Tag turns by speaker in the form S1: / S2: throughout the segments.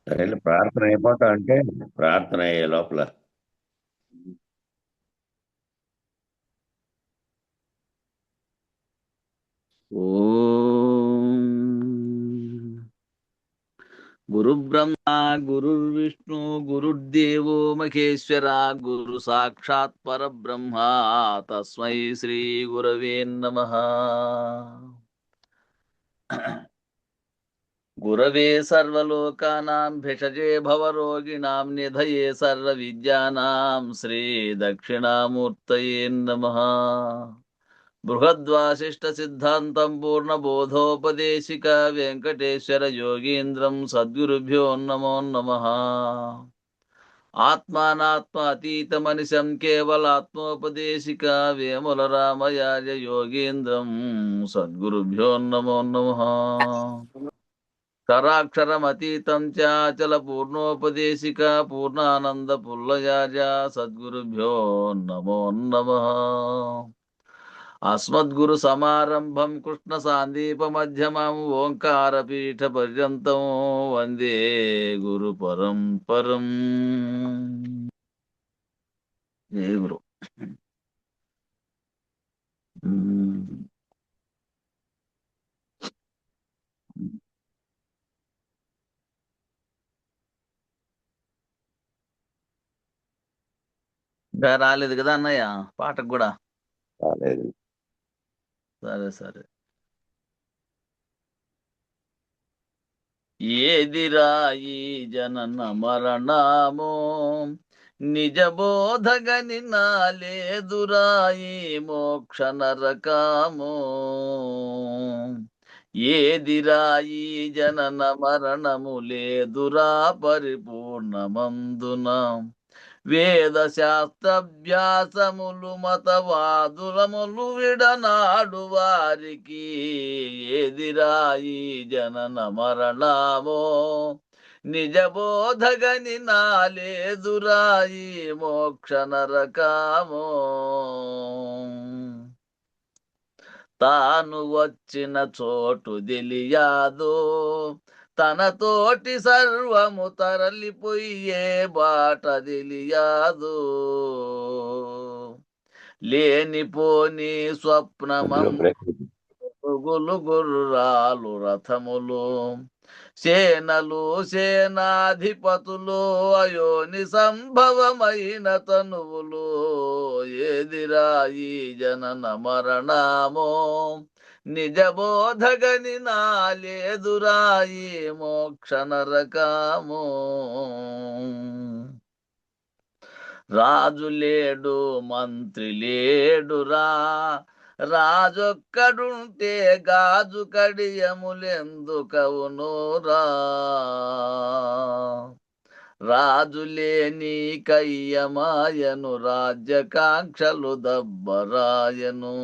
S1: సరే ప్రార్థన అయిపోతా అంటే ప్రార్థన అయ్యే లోపల ఓం గురు బ్రహ్మ గురుర్విష్ణు గురుర్దేవో మహేశ్వర గురు సాక్షాత్ పరబ్రహ్మ తస్మై శ్రీ గురవే నమః. గురవే సర్వలోకానాం భిషజే భవరోగిణాం నిధయే సర్వ విద్యానాం శ్రీ దక్షిణామూర్తయే నమః. బృహద్వాసిష్ట సిద్ధాంతం పూర్ణబోధోపదేశిక వెంకటేశ్వర యోగీంద్రం సద్గురుభ్యో నమో నమః. ఆత్మానాత్మ అతీతమనిశం కేవలాత్మోపదేశిక వేముల రామయాజ యోగీంద్రం సద్గురుభ్యో నమో నమః. క్షరాక్షరమతీతం చాచల పూర్ణోపదేశిక పూర్ణానంద పుల్లయాజ సద్గురుభ్యో నమో నమః. అస్మద్గురు సమారంభం కృష్ణ సాందీప మధ్యమం ఓంకార పీఠ పర్యంతం వందే గురు పరంపరం. ఏ గురు ఇంకా రాలేదు కదా అన్నయ్య పాటకు కూడా. రాలేదు. సరే సరే. ఏదిరా ఈ జనన మరణమో నిజ బోధగని నాలేదురాయి మోక్ష నరకామో. ఏదిరా ఈ జనన మరణము లేదురా పరిపూర్ణమందున. వేద శాస్త్రభ్యాసములు మతవాదులములు విడనాడు వారికి. ఏదిరాయి జనన మరణమో నిజ బోధగని నాలేదురాయి మోక్ష నరకామో. తాను వచ్చిన చోటు తెలియాదో తనతోటి సర్వము తరలిపోయే బాట తెలియాదు. లేనిపోని మధ్యలో స్వప్నమం బ్రేక్. గుర్రాలు రథములు సేనలు సేనాధిపతులు అయోని సంభవమైన తనువులు. ఏదిరా ఈ జనన మరణమో నిజ బోధగని నాలేదురాయి మోక్ష నరకామో. రాజు లేడు మంత్రి లేడురా రాజొక్కడుంటే గాజు కడియములెందుకవునురా. రాజు లేని కయ్యమాయను రాజ్యకాంక్షలు దబ్బరాయను.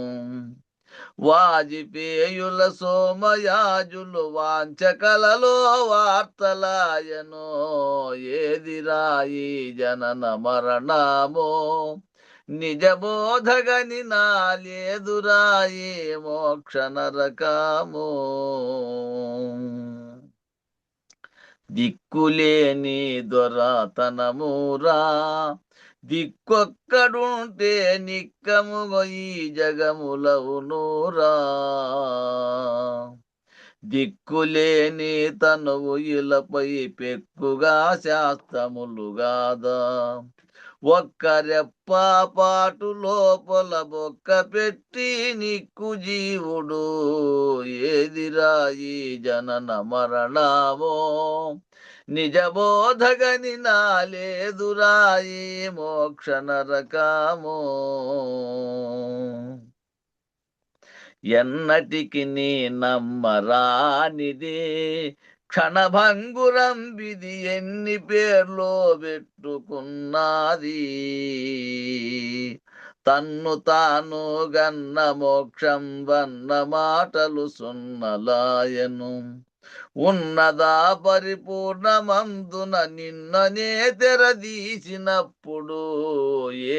S1: వాజిపేయుల సోమయాజులు వాంచకలలో వార్తలాయను. ఏదిరాయి జనన మరణమో నిజ బోధగని నాలేదురాయి మోక్ష నరకామో. దిక్కులేని దొరతనమురా దిక్కొక్కడుంటే నిక్కముగ ఈ జగములవునురా. దిక్కులేని తనువు ఇలపై పెక్కుగా శాస్త్రములుగాదా. ఒక్క రెప్ప పాటు లోపల బొక్క పెట్టి నిక్కు జీవుడు. ఏదిరాయి జనన మరణమో నిజ బోధగని నాలేదురాయి మోక్ష నరకామో. ఎన్నటికి నీ నమ్మరానిది క్షణభంగురం విధి ఎన్ని పేర్లో పెట్టుకున్నది. తన్ను తాను గన్న మోక్షం వన్న మాటలు సున్నలాయను. ఉన్నదా పరిపూర్ణమందున నిన్ననే తెరదీసినప్పుడు.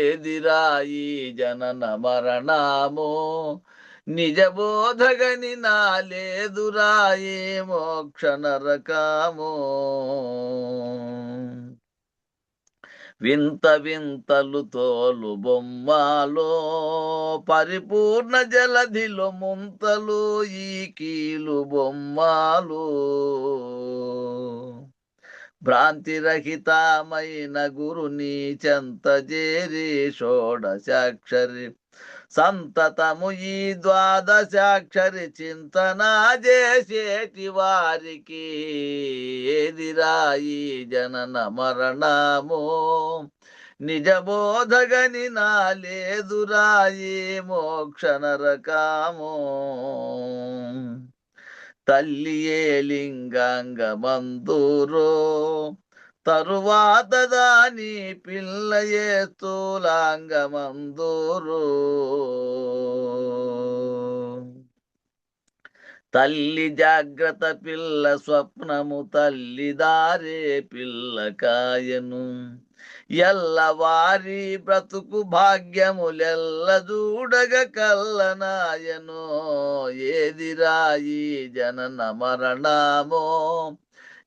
S1: ఏదిరాయి జనన మరణమో నిజ బోధగని నాలేదురాయి మోక్ష నరకామో. వింత వింతలు తోలు బొమ్మలో పరిపూర్ణ జలధిలో ముంతలు ఈ కీలు బొమ్మలు భ్రాంతిరహితమైన గురుని చెంత చేరి షోడశాక్షరి సంతతము ఈ ద్వాదశాక్షరి చింతన చేసేటి వారికి ఏదిరాయి జనన మరణము నిజబోధగని నాలేదురాయి మోక్ష నరకాము తల్లియే లింగాంగమందూరో తరువాత దాని పిల్లయే స్థూలాంగమందూరు తల్లి జాగ్రత్త పిల్ల స్వప్నము తల్లి దారే పిల్ల కాయను ఎల్లవారి బ్రతుకు భాగ్యములెల్ల చూడగ కల్లనాయను ఏదిరాయి జనన మరణమో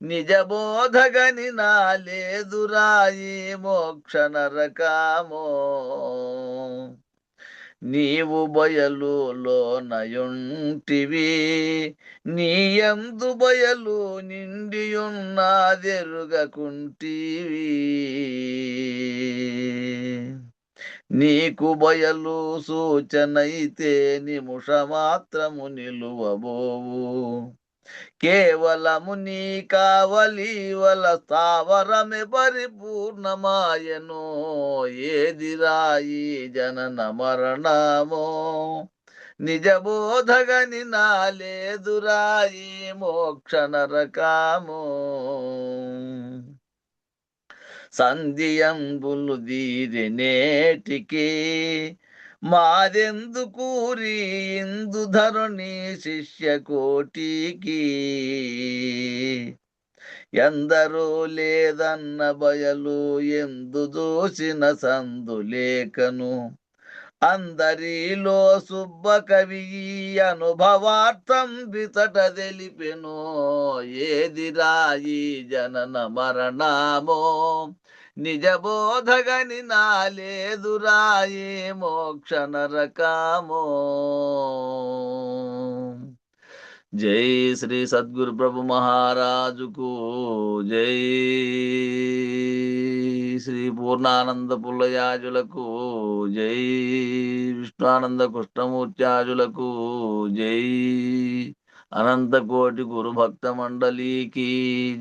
S1: నిజబోధగని నాలేదురాయి మోక్ష నరకామో నీవు బయలులోనయుంటివి నీయందు బయలు నిండియున్నాదెరుగకుంటివి నీకు బయలు సూచనైతే నిముష మాత్రము నిలువబోవు కేవలము నీ కావలీవల స్థావరమే పరిపూర్ణమాయను ఏదిరాయి జనన మరణమో నిజబోధగని నాలేదురాయి మోక్ష నరకాము సంధియంబులు దీరి నేటికి మాదెందుకూరి ఇందుధరుని శిష్య కోటికి ఎందరూ లేదన్న బయలు ఎందు దూసిన సందులేకను అందరిలో సుబ్బ కవి అనుభవార్థం బితట తెలిపెను ఏదిరాయి జనన మరణమో నిజబోధగని నాలేదురాయి మోక్ష నరకామో జై శ్రీ సద్గురు ప్రభు మహారాజుకు జై శ్రీ పూర్ణానంద పుల్లయాజులకు జై విష్ణానంద కృష్ణమూర్త్యాజులకు జై అనంత కోటి గురు భక్త మండలికి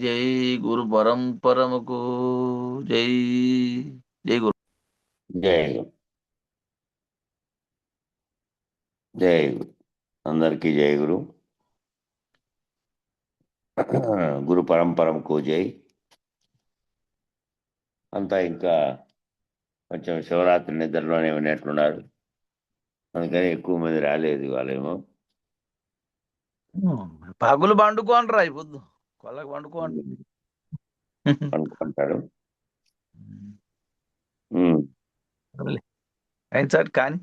S1: జై గురు పరంపరముకు జై జై గురు
S2: జై జై అందరికీ జై గురు గురు పరంపరంకు జై. అంతా ఇంకా కొంచెం శివరాత్రి నిద్రలోనే ఉన్నట్లున్నారు, అందుకని ఎక్కువ మంది రాలేదు వాళ్ళేమో.
S1: పగులు పండుకోనరా అయిపోద్దు కొల్లకి
S2: పండుకుంటారు.
S1: సార్ కానీ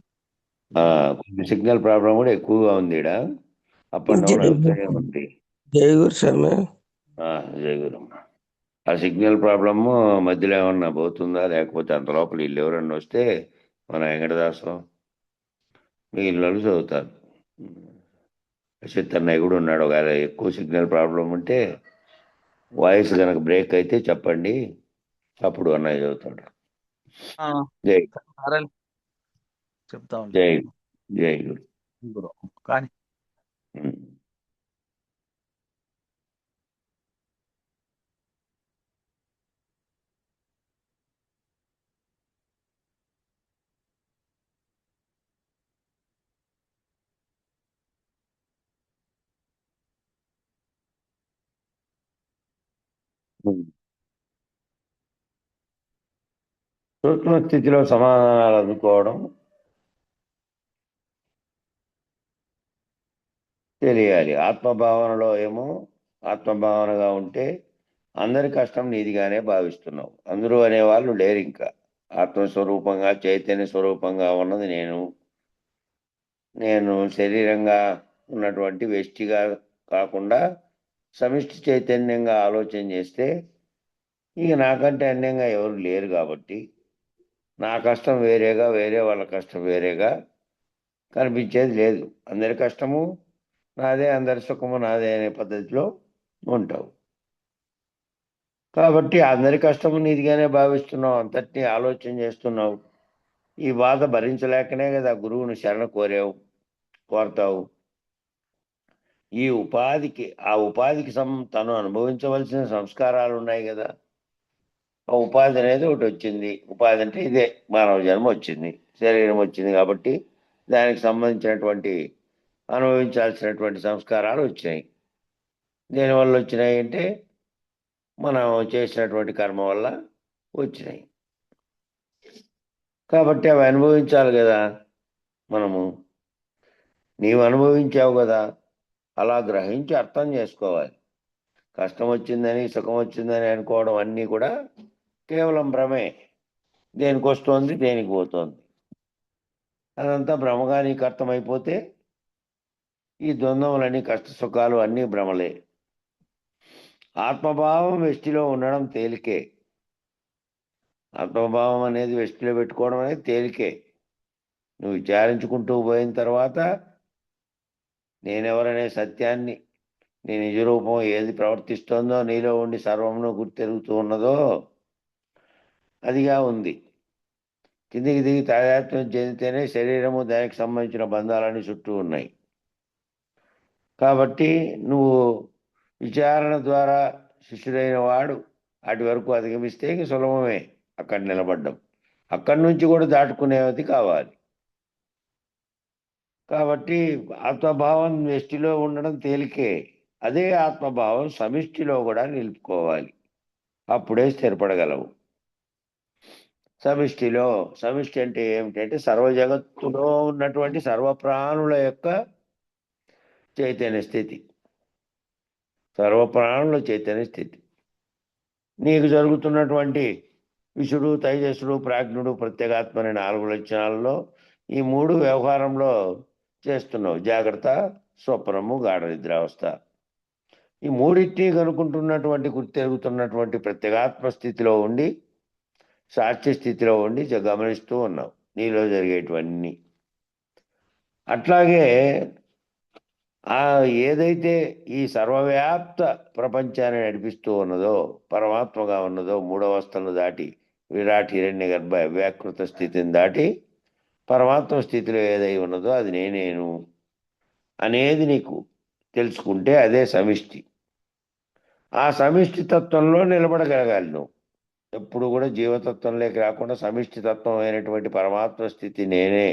S2: కొంచెం సిగ్నల్ ప్రాబ్లం కూడా ఎక్కువగా ఉంది ఈడ, అప్ అండ్ డౌన్ అవుతూనే ఉంది.
S3: జై గురు స్వామి.
S2: జై గురు. ఆ సిగ్నల్ ప్రాబ్లము మధ్యలో ఏమన్నా పోతుందా, లేకపోతే అంత లోపల వీళ్ళు ఎవరన్నా వస్తే మన వెంకటదాసం మిగిలిన వాళ్ళు చదువుతారు. అశ్విత్ అన్నయ్య కూడా ఉన్నాడు, ఒకవేళ ఎక్కువ సిగ్నల్ ప్రాబ్లం ఉంటే వాయిస్ కనుక బ్రేక్ అయితే చెప్పండి, అప్పుడు అన్నయ్య చదువుతాడు. జై
S1: చెప్తా
S2: జై జై గురు.
S1: కానీ
S2: సూక్ష్మ స్థితిలో సమాధానాలు అందుకోవడం తెలియాలి. ఆత్మభావనలో ఏమో ఆత్మభావనగా ఉంటే అందరి కష్టం నీదిగానే భావిస్తున్నావు, అందరూ అనేవాళ్ళు లేరు. ఇంకా ఆత్మస్వరూపంగా చైతన్య స్వరూపంగా ఉన్నది నేను శరీరంగా ఉన్నటువంటి వ్యష్టిగా కాకుండా సమిష్టి చైతన్యంగా ఆలోచన చేస్తే ఇక నాకంటే అన్యంగా ఎవరు లేరు కాబట్టి నా కష్టం వేరేగా, వేరే వాళ్ళ కష్టం వేరేగా కనిపించేది లేదు. అందరి కష్టము నాదే, అందరి సుఖము నాదే అనే పద్ధతిలో ఉంటావు. కాబట్టి అందరి కష్టము నీదిగానే భావిస్తున్నావు, అంతటినీ ఆలోచన చేస్తున్నావు. ఈ బాధ భరించలేకనే కదా గురువుని శరణ కోరతావు. ఈ ఉపాధికి ఆ ఉపాధికి తను అనుభవించవలసిన సంస్కారాలు ఉన్నాయి కదా. ఆ ఉపాధి అనేది ఒకటి వచ్చింది. ఉపాధి అంటే ఇదే, మానవ జన్మ వచ్చింది, శరీరం వచ్చింది కాబట్టి దానికి సంబంధించినటువంటి అనుభవించాల్సినటువంటి సంస్కారాలు వచ్చినాయి. దేనివల్ల వచ్చినాయి అంటే మనం చేసినటువంటి కర్మ వల్ల వచ్చినాయి. కాబట్టి అవి అనుభవించాలి కదా మనము. నీవు అనుభవించావు కదా, అలా గ్రహించి అర్థం చేసుకోవాలి. కష్టం వచ్చిందని, సుఖం వచ్చిందని అనుకోవడం అన్నీ కూడా కేవలం భ్రమే. దేనికి వస్తోంది, దేనికి పోతోంది, అదంతా భ్రమగా నీకు అర్థమైపోతే ఈ ద్వంద్వములన్నీ, కష్ట సుఖాలు అన్నీ భ్రమలే. ఆత్మభావం వ్యష్టిలో ఉండడం తేలికే. ఆత్మభావం అనేది వ్యష్టిలో పెట్టుకోవడం అనేది తేలికే. నువ్వు విచారించుకుంటూ పోయిన తర్వాత నేనెవరనే సత్యాన్ని, నీ నిజరూపం ఏది ప్రవర్తిస్తోందో, నీలో ఉండి సర్వమును గుర్తెరుగుతూ ఉన్నదో అదిగా ఉంది. కిందికి దిగి తాదాత్మ్యం చెందితేనే శరీరము, దానికి సంబంధించిన బంధాలన్నీ చుట్టూ ఉన్నాయి. కాబట్టి నువ్వు విచారణ ద్వారా శిష్యుడైన వాడు అటు వరకు అధిగమిస్తే ఇంక సులభమే అక్కడ నిలబడ్డం. అక్కడి నుంచి కూడా దాటుకునేది కావాలి. కాబట్టి ఆత్మభావం వ్యష్టిలో ఉండడం తేలికే. అదే ఆత్మభావం సమిష్టిలో కూడా నిలుపుకోవాలి. అప్పుడే స్థిరపడగలవు. సమిష్టి అంటే ఏమిటంటే సర్వ జగత్తులో ఉన్నటువంటి సర్వప్రాణుల యొక్క చైతన్య స్థితి. సర్వప్రాణుల చైతన్య స్థితి. నీకు జరుగుతున్నటువంటి విషుడు, తైజస్సుడు, ప్రాజ్ఞుడు, ప్రత్యేగాత్మ అనే 4 లక్షణాలలో ఈ 3 వ్యవహారంలో చేస్తున్నావు. జాగ్రత్త, స్వప్నము, గాఢ నిద్రావస్థ. ఈ మూడింటిని కనుక్కుంటున్నటువంటి, గుర్తెరుగుతున్నటువంటి ప్రత్యేగాత్మ స్థితిలో ఉండి, సాక్షి స్థితిలో ఉండి గమనిస్తూ ఉన్నావు నీలో జరిగేటివన్నీ. అట్లాగే ఏదైతే ఈ సర్వవ్యాప్త ప్రపంచాన్ని నడిపిస్తూ ఉన్నదో, పరమాత్మగా ఉన్నదో, 3 అవస్థలను దాటి విరాట్ హిరణ్య గర్భ వ్యాకృత స్థితిని దాటి పరమాత్మ స్థితిలో ఏదై ఉన్నదో అది నేనేను అనేది నీకు తెలుసుకుంటే అదే సమిష్టి. ఆ సమిష్టి తత్వంలో నిలబడగలగాలి నువ్వు. ఎప్పుడు కూడా జీవతత్వంలోకి రాకుండా సమిష్టి తత్వం అయినటువంటి పరమాత్మ స్థితి నేనే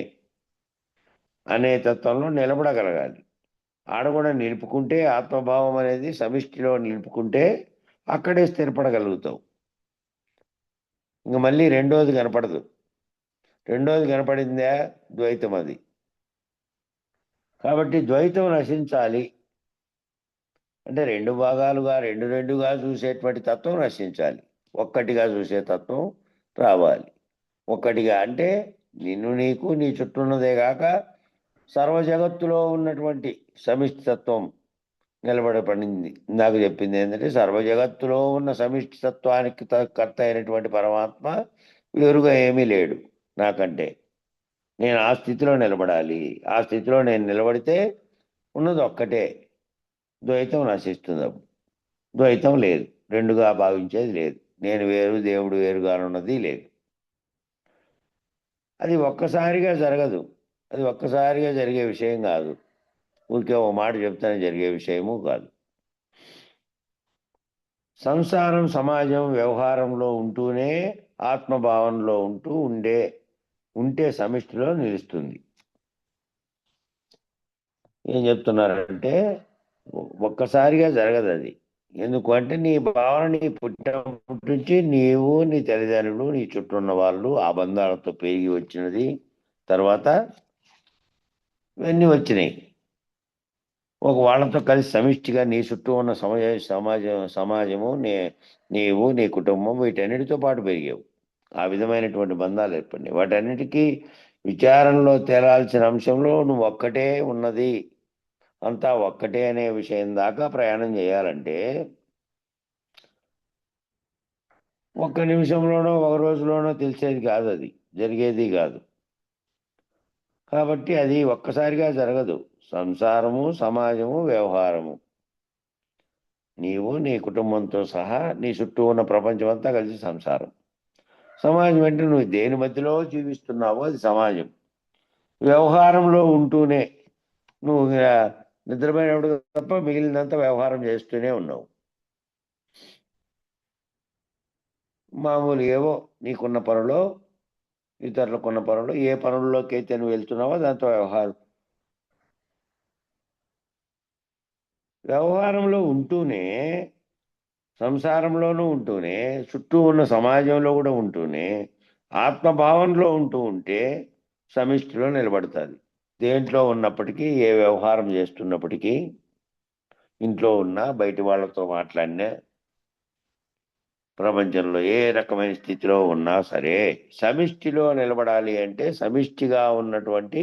S2: అనే తత్వంలో నిలబడగలగాలి. ఆడ కూడా నిలుపుకుంటే, ఆత్మభావం అనేది సమిష్టిలో నిలుపుకుంటే అక్కడే స్థిరపడగలుగుతావు. ఇంక మళ్ళీ రెండోది కనపడదు. రెండోది కనపడిందా ద్వైతం. అది కాబట్టి ద్వైతం నశించాలి అంటే 2 భాగాలుగా, రెండుగా చూసేటువంటి తత్వం నశించాలి. ఒక్కటిగా చూసే తత్వం రావాలి. ఒక్కటిగా అంటే నిన్ను, నీకు, నీ చుట్టూ ఉన్నదే కాక సర్వ జగత్తులో ఉన్నటువంటి సమిష్టి తత్వం నిలబడపడింది. నాకు చెప్పింది ఏంటంటే సర్వ జగత్తులో ఉన్న సమిష్టి తత్వానికి కర్త అయినటువంటి పరమాత్మ వేరుగా ఏమీ లేడు నాకంటే. నేను ఆ స్థితిలో నిలబడాలి. ఆ స్థితిలో నేను నిలబడితే ఉన్నది ఒక్కటే. ద్వైతం నశిస్తుంది. అప్పుడు ద్వైతం లేదు, రెండుగా భావించేది లేదు. నేను వేరు, దేవుడు వేరుగానున్నది లేదు. అది ఒక్కసారిగా జరగదు. అది ఒక్కసారిగా జరిగే విషయం కాదు. ఊరికే ఓ మాట చెప్తానే జరిగే విషయము కాదు. సంసారం, సమాజం, వ్యవహారంలో ఉంటూనే ఆత్మభావంలో ఉంటే సమిష్టిలో నిలుస్తుంది. ఏం చెప్తున్నారంటే ఒక్కసారిగా జరగదు అది. ఎందుకు అంటే నీ భావన నీ పుట్టినప్పటి నుంచి నీవు, నీ తల్లిదండ్రులు, నీ చుట్టూ ఉన్న వాళ్ళు ఆ బంధాలతో పెరిగి వచ్చినది. తర్వాత ఇవన్నీ వచ్చినాయి. వాళ్ళతో కలిసి సమిష్టిగా నీ చుట్టూ ఉన్న సమాజము, నీవు, నీ కుటుంబం, వీటన్నిటితో పాటు పెరిగావు. ఆ విధమైనటువంటి బంధాలు ఏర్పడినాయి. వాటన్నిటికీ విచారణలో తేలాల్సిన అంశంలో నువ్వు ఒక్కటే ఉన్నది, అంతా ఒక్కటే అనే విషయం దాకా ప్రయాణం చేయాలంటే ఒక్క నిమిషంలోనో ఒక రోజులోనో తెలిసేది కాదు, అది జరిగేది కాదు. కాబట్టి అది ఒక్కసారిగా జరగదు. సంసారము, సమాజము, వ్యవహారము, నీవు నీ కుటుంబంతో సహా నీ చుట్టూ ఉన్న ప్రపంచం అంతా కలిసి సంసారం. సమాజం అంటే నువ్వు దేని మధ్యలో జీవిస్తున్నావో అది సమాజం. వ్యవహారంలో ఉంటూనే నువ్వు నిద్రపోయినప్పుడు తప్ప మిగిలినంతా వ్యవహారం చేస్తూనే ఉన్నావు. మామూలు ఏవో నీకున్న పనులో, ఇతరులకున్న పనులు, ఏ పనుల్లోకి అయితే నువ్వు వెళ్తున్నావో దాంతో వ్యవహారంలో ఉంటూనే, సంసారంలోనూ ఉంటూనే, చుట్టూ ఉన్న సమాజంలో కూడా ఉంటూనే, ఆత్మభావంలో ఉంటూ ఉంటే సమిష్టిలో నిలబడుతుంది. దేంట్లో ఉన్నప్పటికీ, ఏ వ్యవహారం చేస్తున్నప్పటికీ, ఇంట్లో ఉన్నా, బయటి వాళ్ళతో మాట్లాడినా, ప్రపంచంలో ఏ రకమైన స్థితిలో ఉన్నా సరే సమిష్టిలో నిలబడాలి అంటే సమిష్టిగా ఉన్నటువంటి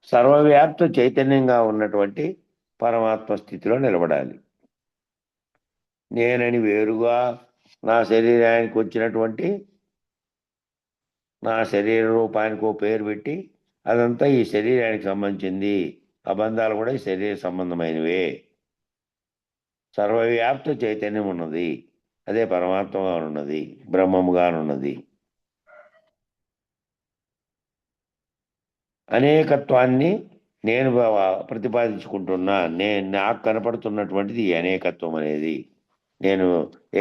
S2: సర్వవ్యాప్త చైతన్యంగా ఉన్నటువంటి పరమాత్మ స్థితిలో నిలబడాలి. నేనని వేరుగా నా శరీరానికి వచ్చినటువంటి నా శరీర రూపానికి ఓ పేరు పెట్టి అదంతా ఈ శరీరానికి సంబంధించింది, ఆ బంధాలు కూడా ఈ శరీర సంబంధమైనవే. సర్వవ్యాప్త చైతన్యం ఉన్నది, అదే పరమాత్మగా ఉన్నది, బ్రహ్మముగా ఉన్నది. అనేకత్వాన్ని నేను ప్రతిపాదించుకుంటున్నా. నాకు కనపడుతున్నటువంటిది ఈ అనేకత్వం అనేది. నేను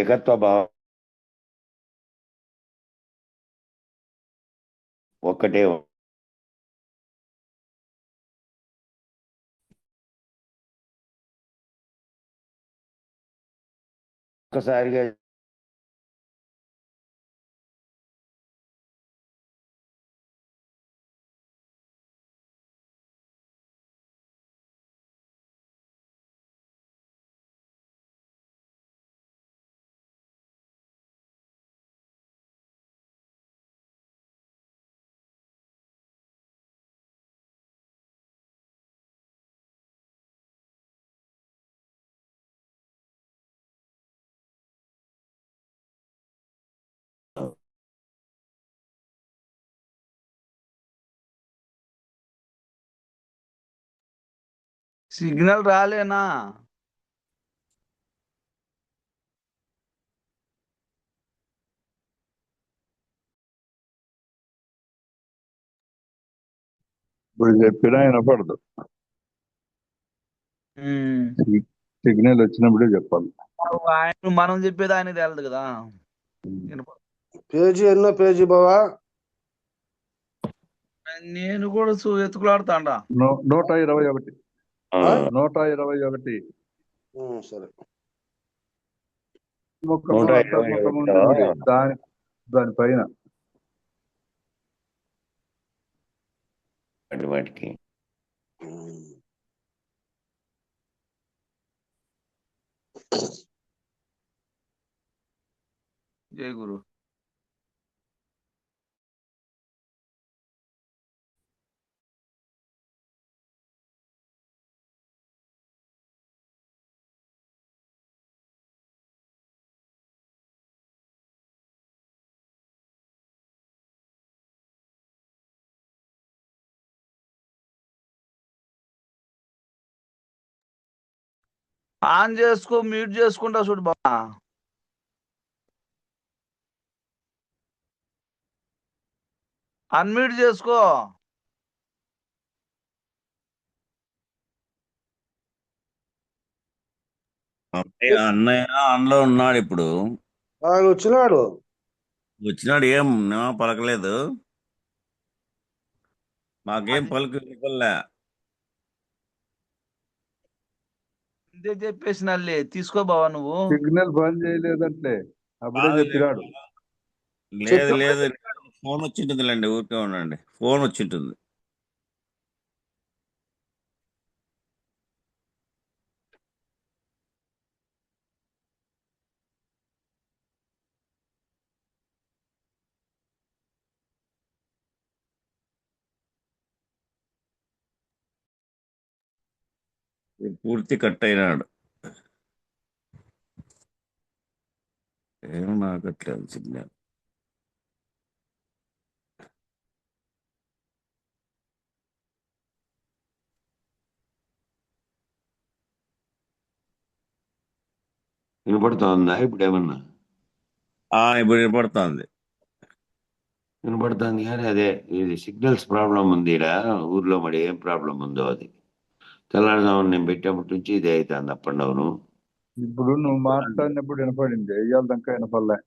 S2: ఏకత్వ భావం ఒక్కటే. ఒక్కసారిగా
S1: సిగ్నల్ రాలేనా?
S3: ఇప్పుడు చెప్పినా వినపడదు.
S1: ఉమ్.
S3: సిగ్నల్ వచ్చినప్పుడే చెప్పాలి.
S1: మనం చెప్పేది ఆయనకి తెలదు కదా.
S4: పేజీ ఎన్నో పేజీ బావా?
S1: నేను కూడా ఎత్తుకులాడుతాండా.
S3: 121.
S2: ఆ,
S3: 121.
S4: సరే.
S3: ముఖము
S2: 121
S3: అంతర్ముఖము ఉంది దానిపైన.
S2: వాటికి
S1: జై గురు. ఆన్ చేసుకో, మ్యూట్ చేసుకుంటా చూడు బాబా. అన్మ్యూట్ చేసుకో.
S5: అన్నయ్య అందులో ఉన్నాడు ఇప్పుడు.
S4: ఆయన వచ్చినాడు.
S5: వచ్చినాడు, ఏం పలకలేదు, మాకేం పలుకు వినపడలే.
S1: ఇంతే చెప్పేసి నల్లి తీసుకో బావా నువ్వు.
S3: సిగ్నల్ బంద్ చేయలేదంటే అప్పుడే చెప్పినాడు.
S5: లేదు లేదు, ఫోన్ వచ్చింటుందిలేండి, ఊరికే ఉండండి, ఫోన్ వచ్చింటుంది. పూర్తి కట్ అయినాడు. ఏం నాకట్లేదు సిగ్నల్.
S2: వినపడుతోందా ఇప్పుడు ఏమన్నా?
S5: ఇప్పుడు వినపడుతుంది.
S2: వినపడుతుంది కానీ అదే ఇది సిగ్నల్స్ ప్రాబ్లం ఉంది ఈడ ఊర్లో. మరి ఏం ప్రాబ్లం ఉందో అది. తెల్లారుజామున నేను పెట్టేప్పటి నుంచి ఇదే అవుతుంది అప్ అండ్ డౌను.
S3: ఇప్పుడు నువ్వు మాట్లాడినప్పుడు వినపడింది, ఇవాళ దాకా వినపడలే.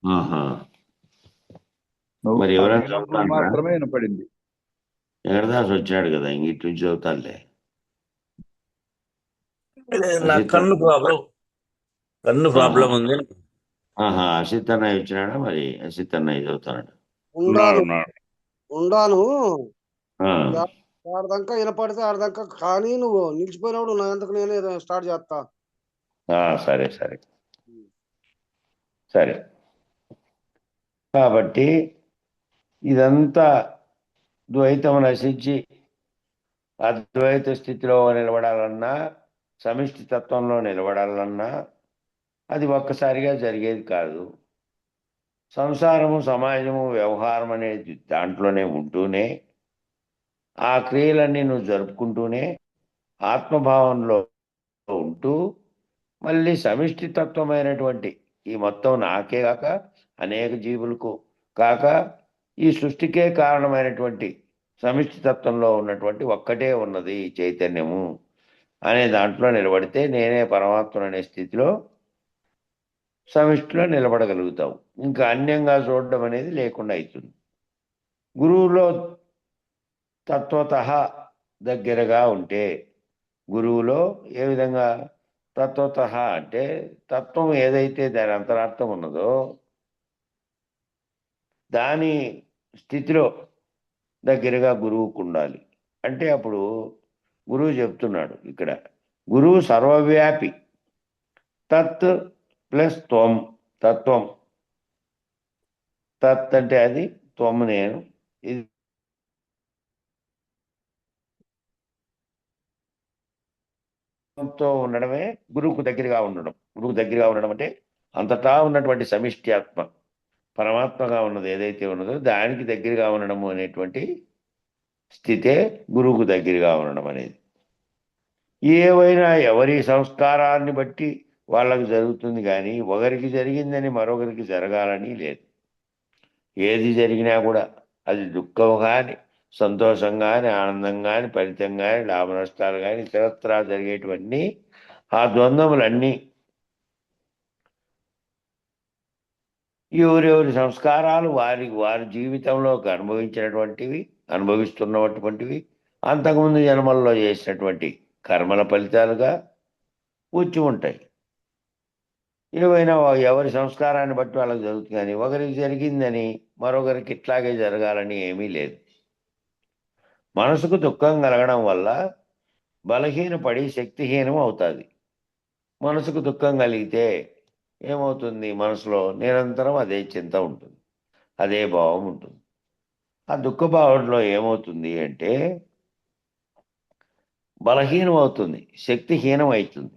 S2: ఆహా.
S3: నువ్వు
S2: మరి ఎవరైనా
S3: అడిగినప్పుడు
S2: చదువుతాండ్రా?
S3: మాత్రమే వినపడింది.
S2: ఎగరదాస్ వచ్చాడు కదా, ఇంక ఇటు నుంచి చదువుతాడులే.
S5: నా
S2: అసిత్
S5: కన్ను ప్రాబ్లం ఉంది.
S2: ఆహా, అసిత్ అన్నయ్య వచ్చినాడా? మరి అసిత్ అన్నయ్య చదువుతాడు.
S4: ఉండాను
S5: ఉన్నాడు.
S4: ఉండాను
S2: ఆ,
S4: ఆడదాకా వినపడితే ఆడదాకా, కానీ నువ్వు నిలిచిపోయినప్పుడు నా ఎందుకు నేనే స్టార్ట్ చేస్తా.
S2: సరే సరే సరే. కాబట్టి ఇదంతా ద్వైతం నశించి అద్వైత స్థితిలో నిలబడాలన్నా, సమిష్టి తత్వంలో నిలబడాలన్నా అది ఒక్కసారిగా జరిగేది కాదు. సంసారము, సమాజము, వ్యవహారం అనేది దాంట్లోనే ఉంటూనే, ఆ క్రియలన్నీ నువ్వు జరుపుకుంటూనే ఆత్మభావంలో ఉంటూ, మళ్ళీ సమిష్టి తత్వమైనటువంటి ఈ మొత్తం నాకే కాక అనేక జీవులకు కాక ఈ సృష్టికే కారణమైనటువంటి సమిష్టి తత్వంలో ఉన్నటువంటి ఒక్కటే ఉన్నది చైతన్యము అనే దాంట్లో నిలబడితే నేనే పరమాత్మ అనే స్థితిలో సమిష్టిలో నిలబడగలుగుతావు. ఇంకా అన్యంగా చూడడం అనేది లేకుండా అవుతుంది. గురువులో తత్వత దగ్గరగా ఉంటే, గురువులో ఏ విధంగా తత్వత అంటే తత్వం ఏదైతే దాని అంతరార్థం ఉన్నదో దాని స్థితిలో దగ్గరగా గురువుకు ఉండాలి. అంటే అప్పుడు గురువు చెప్తున్నాడు ఇక్కడ, గురువు సర్వవ్యాపి. తత్ ప్లస్ త్వం, తత్వం. తత్ అంటే అది, త్వం నేను. ఇది తో ఉండడమే గురువుకు దగ్గరగా ఉండడం. గురువుకు దగ్గరగా ఉండడం అంటే అంతటా ఉన్నటువంటి సమిష్టి ఆత్మ, పరమాత్మగా ఉన్నది ఏదైతే ఉన్నదో దానికి దగ్గరగా ఉండడము అనేటువంటి స్థితే గురువుకు దగ్గరగా ఉండడం అనేది. ఏవైనా ఎవరి సంస్కారాన్ని బట్టి వాళ్ళకు జరుగుతుంది, కానీ ఒకరికి జరిగిందని మరొకరికి జరగాలని లేదు. ఏది జరిగినా కూడా అది దుఃఖం కానీ, సంతోషం కానీ, ఆనందం కానీ, ఫలితం కానీ, లాభ నష్టాలు కానీ, ఇతరత్రా జరిగేటివన్నీ ఆ ద్వంద్వములన్నీ ఎవరెవరి సంస్కారాలు వారి జీవితంలో అనుభవిస్తున్నటువంటివి, అంతకుముందు జన్మల్లో చేసినటువంటి కర్మల ఫలితాలుగా వచ్చి ఉంటాయి. ఏవైనా ఎవరి సంస్కారాన్ని బట్టి వాళ్ళకి జరుగుతుంది, కానీ ఒకరికి జరిగిందని మరొకరికి ఇట్లాగే జరగాలని ఏమీ లేదు. మనసుకు దుఃఖం కలగడం వల్ల బలహీనపడి శక్తిహీనం అవుతుంది. మనసుకు దుఃఖం కలిగితే ఏమవుతుంది? మనసులో నిరంతరం అదే చింత ఉంటుంది, అదే భావం ఉంటుంది. ఆ దుఃఖ భావంలో ఏమవుతుంది అంటే బలహీనం అవుతుంది, శక్తిహీనం అవుతుంది.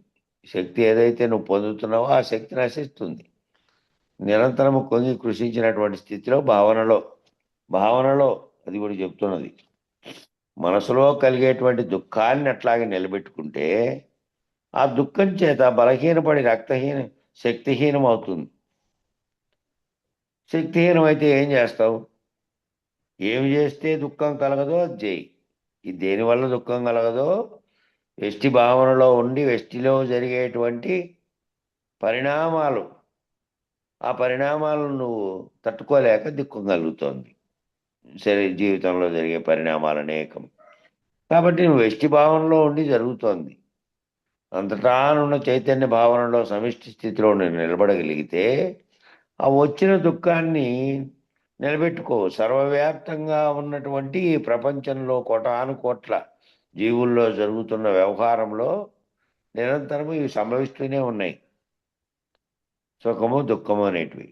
S2: శక్తి ఏదైతే నువ్వు పొందుతున్నావో ఆ శక్తి నశిస్తుంది. నిరంతరము కొంగి కృషించినటువంటి స్థితిలో భావనలో అది కూడా చెప్తున్నది. మనసులో కలిగేటువంటి దుఃఖాన్ని అట్లాగే నిలబెట్టుకుంటే ఆ దుఃఖం చేత బలహీనపడి శక్తిహీనం అవుతుంది. శక్తిహీనం అయితే ఏం చేస్తావు? ఏమి చేస్తే దుఃఖం కలగదో అది చేయి. ఇది దేనివల్ల దుఃఖం కలగదో వెష్టి భావనలో ఉండి వెష్టిలో జరిగేటువంటి పరిణామాలు, ఆ పరిణామాలను నువ్వు తట్టుకోలేక దుఃఖం కలుగుతోంది. సరే, జీవితంలో జరిగే పరిణామాలు అనేకం. కాబట్టి నువ్వు వెష్టి భావనలో ఉండి జరుగుతోంది. అంతటానున్న చైతన్య భావనలో సమిష్టి స్థితిలో నిలబడగలిగితే ఆ వచ్చిన దుఃఖాన్ని నిలబెట్టుకో. సర్వవ్యాప్తంగా ఉన్నటువంటి ఈ ప్రపంచంలో కోటాను కోట్ల జీవుల్లో జరుగుతున్న వ్యవహారంలో నిరంతరము ఇవి సంభవిస్తూనే ఉన్నాయి, సుఖము దుఃఖము అనేటివి.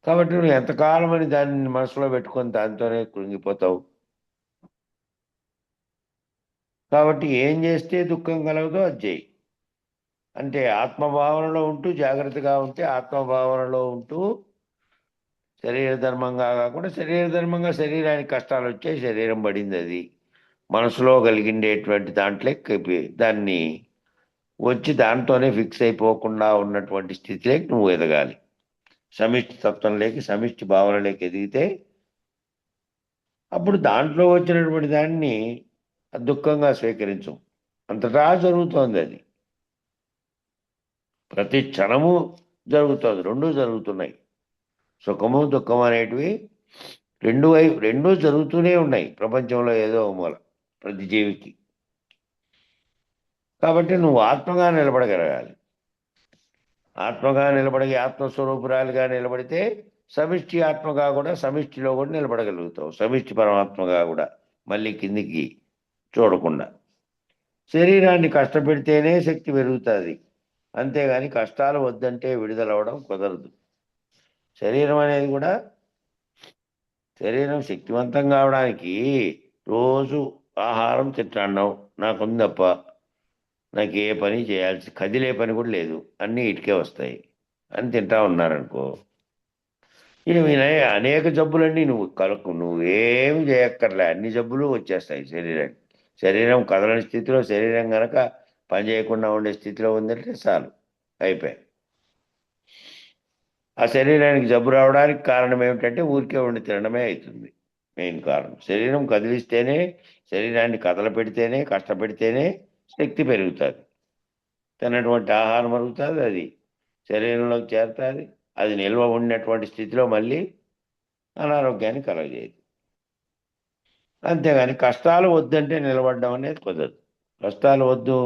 S2: కాబట్టి నువ్వు ఎంతకాలం అని దాన్ని మనసులో పెట్టుకొని దాంతోనే కృంగిపోతావు. కాబట్టి ఏం చేస్తే దుఃఖం కలగదో అది చేయి. అంటే ఆత్మభావనలో ఉంటూ జాగ్రత్తగా ఉంటే, ఆత్మభావనలో ఉంటూ శరీర ధర్మంగా కాకుండా శరీర ధర్మంగా శరీరానికి కష్టాలు వచ్చాయి, శరీరం పడింది, అది మనసులో కలిగిండేటువంటి దాంట్లో దాన్ని వచ్చి దాంతోనే ఫిక్స్ అయిపోకుండా ఉన్నటువంటి స్థితిలోకి నువ్వు ఎదగాలి. సమిష్టి తత్వంలోకి, సమిష్టి భావనలోకి ఎదిగితే అప్పుడు దాంట్లో వచ్చినటువంటి దాన్ని దుఃఖంగా స్వీకరించు. అంతటా జరుగుతోంది అది, ప్రతి క్షణము జరుగుతోంది, రెండూ జరుగుతున్నాయి. సుఖము దుఃఖం అనేటివి రెండూ జరుగుతూనే ఉన్నాయి ప్రపంచంలో, ఏదో ఒక మూల ప్రతి జీవికి. కాబట్టి నువ్వు ఆత్మగా నిలబడగలగాలి. ఆత్మగా నిలబడి ఆత్మస్వరూపురాలుగా నిలబడితే సమిష్టి ఆత్మగా కూడా, సమిష్టిలో కూడా నిలబడగలుగుతావు, సమిష్టి పరమాత్మగా కూడా, మళ్ళీ కిందికి చూడకుండా. శరీరాన్ని కష్టపెడితేనే శక్తి పెరుగుతుంది, అంతేగాని కష్టాలు వద్దంటే విడుదలవడం కుదరదు. శరీరం అనేది కూడా, శరీరం శక్తివంతం కావడానికి రోజు ఆహారం తింటున్నావు, నాకుందప్ప, నాకు ఏ పని చేయాల్సి, కదిలే పని కూడా లేదు, అన్నీ ఇటుకే వస్తాయి అని తింటా ఉన్నారనుకో, అనేక జబ్బులన్నీ నువ్వేమి చేయక్కర్లే, అన్ని జబ్బులు వచ్చేస్తాయి శరీరానికి. శరీరం కదలని స్థితిలో, శరీరం కనుక పని చేయకుండా ఉండే స్థితిలో ఉందంటే చాలు, అయిపోయాయి. ఆ శరీరానికి జబ్బు రావడానికి కారణం ఏమిటంటే ఊరికే ఉండి తినడమే అవుతుంది మెయిన్ కారణం. శరీరం కదిలిస్తేనే, శరీరాన్ని కదలపెడితేనే, కష్టపెడితేనే శక్తి పెరుగుతుంది, తిన్నటువంటి ఆహారం పెరుగుతుంది, అది శరీరంలోకి చేరుతుంది, అది నిల్వ ఉన్నటువంటి స్థితిలో మళ్ళీ అనారోగ్యాన్ని కలగజేయదు. అంతేగాని కష్టాలు వద్దంటే నిలబడడం అనేది కుదరదు. కష్టాలు వద్దు,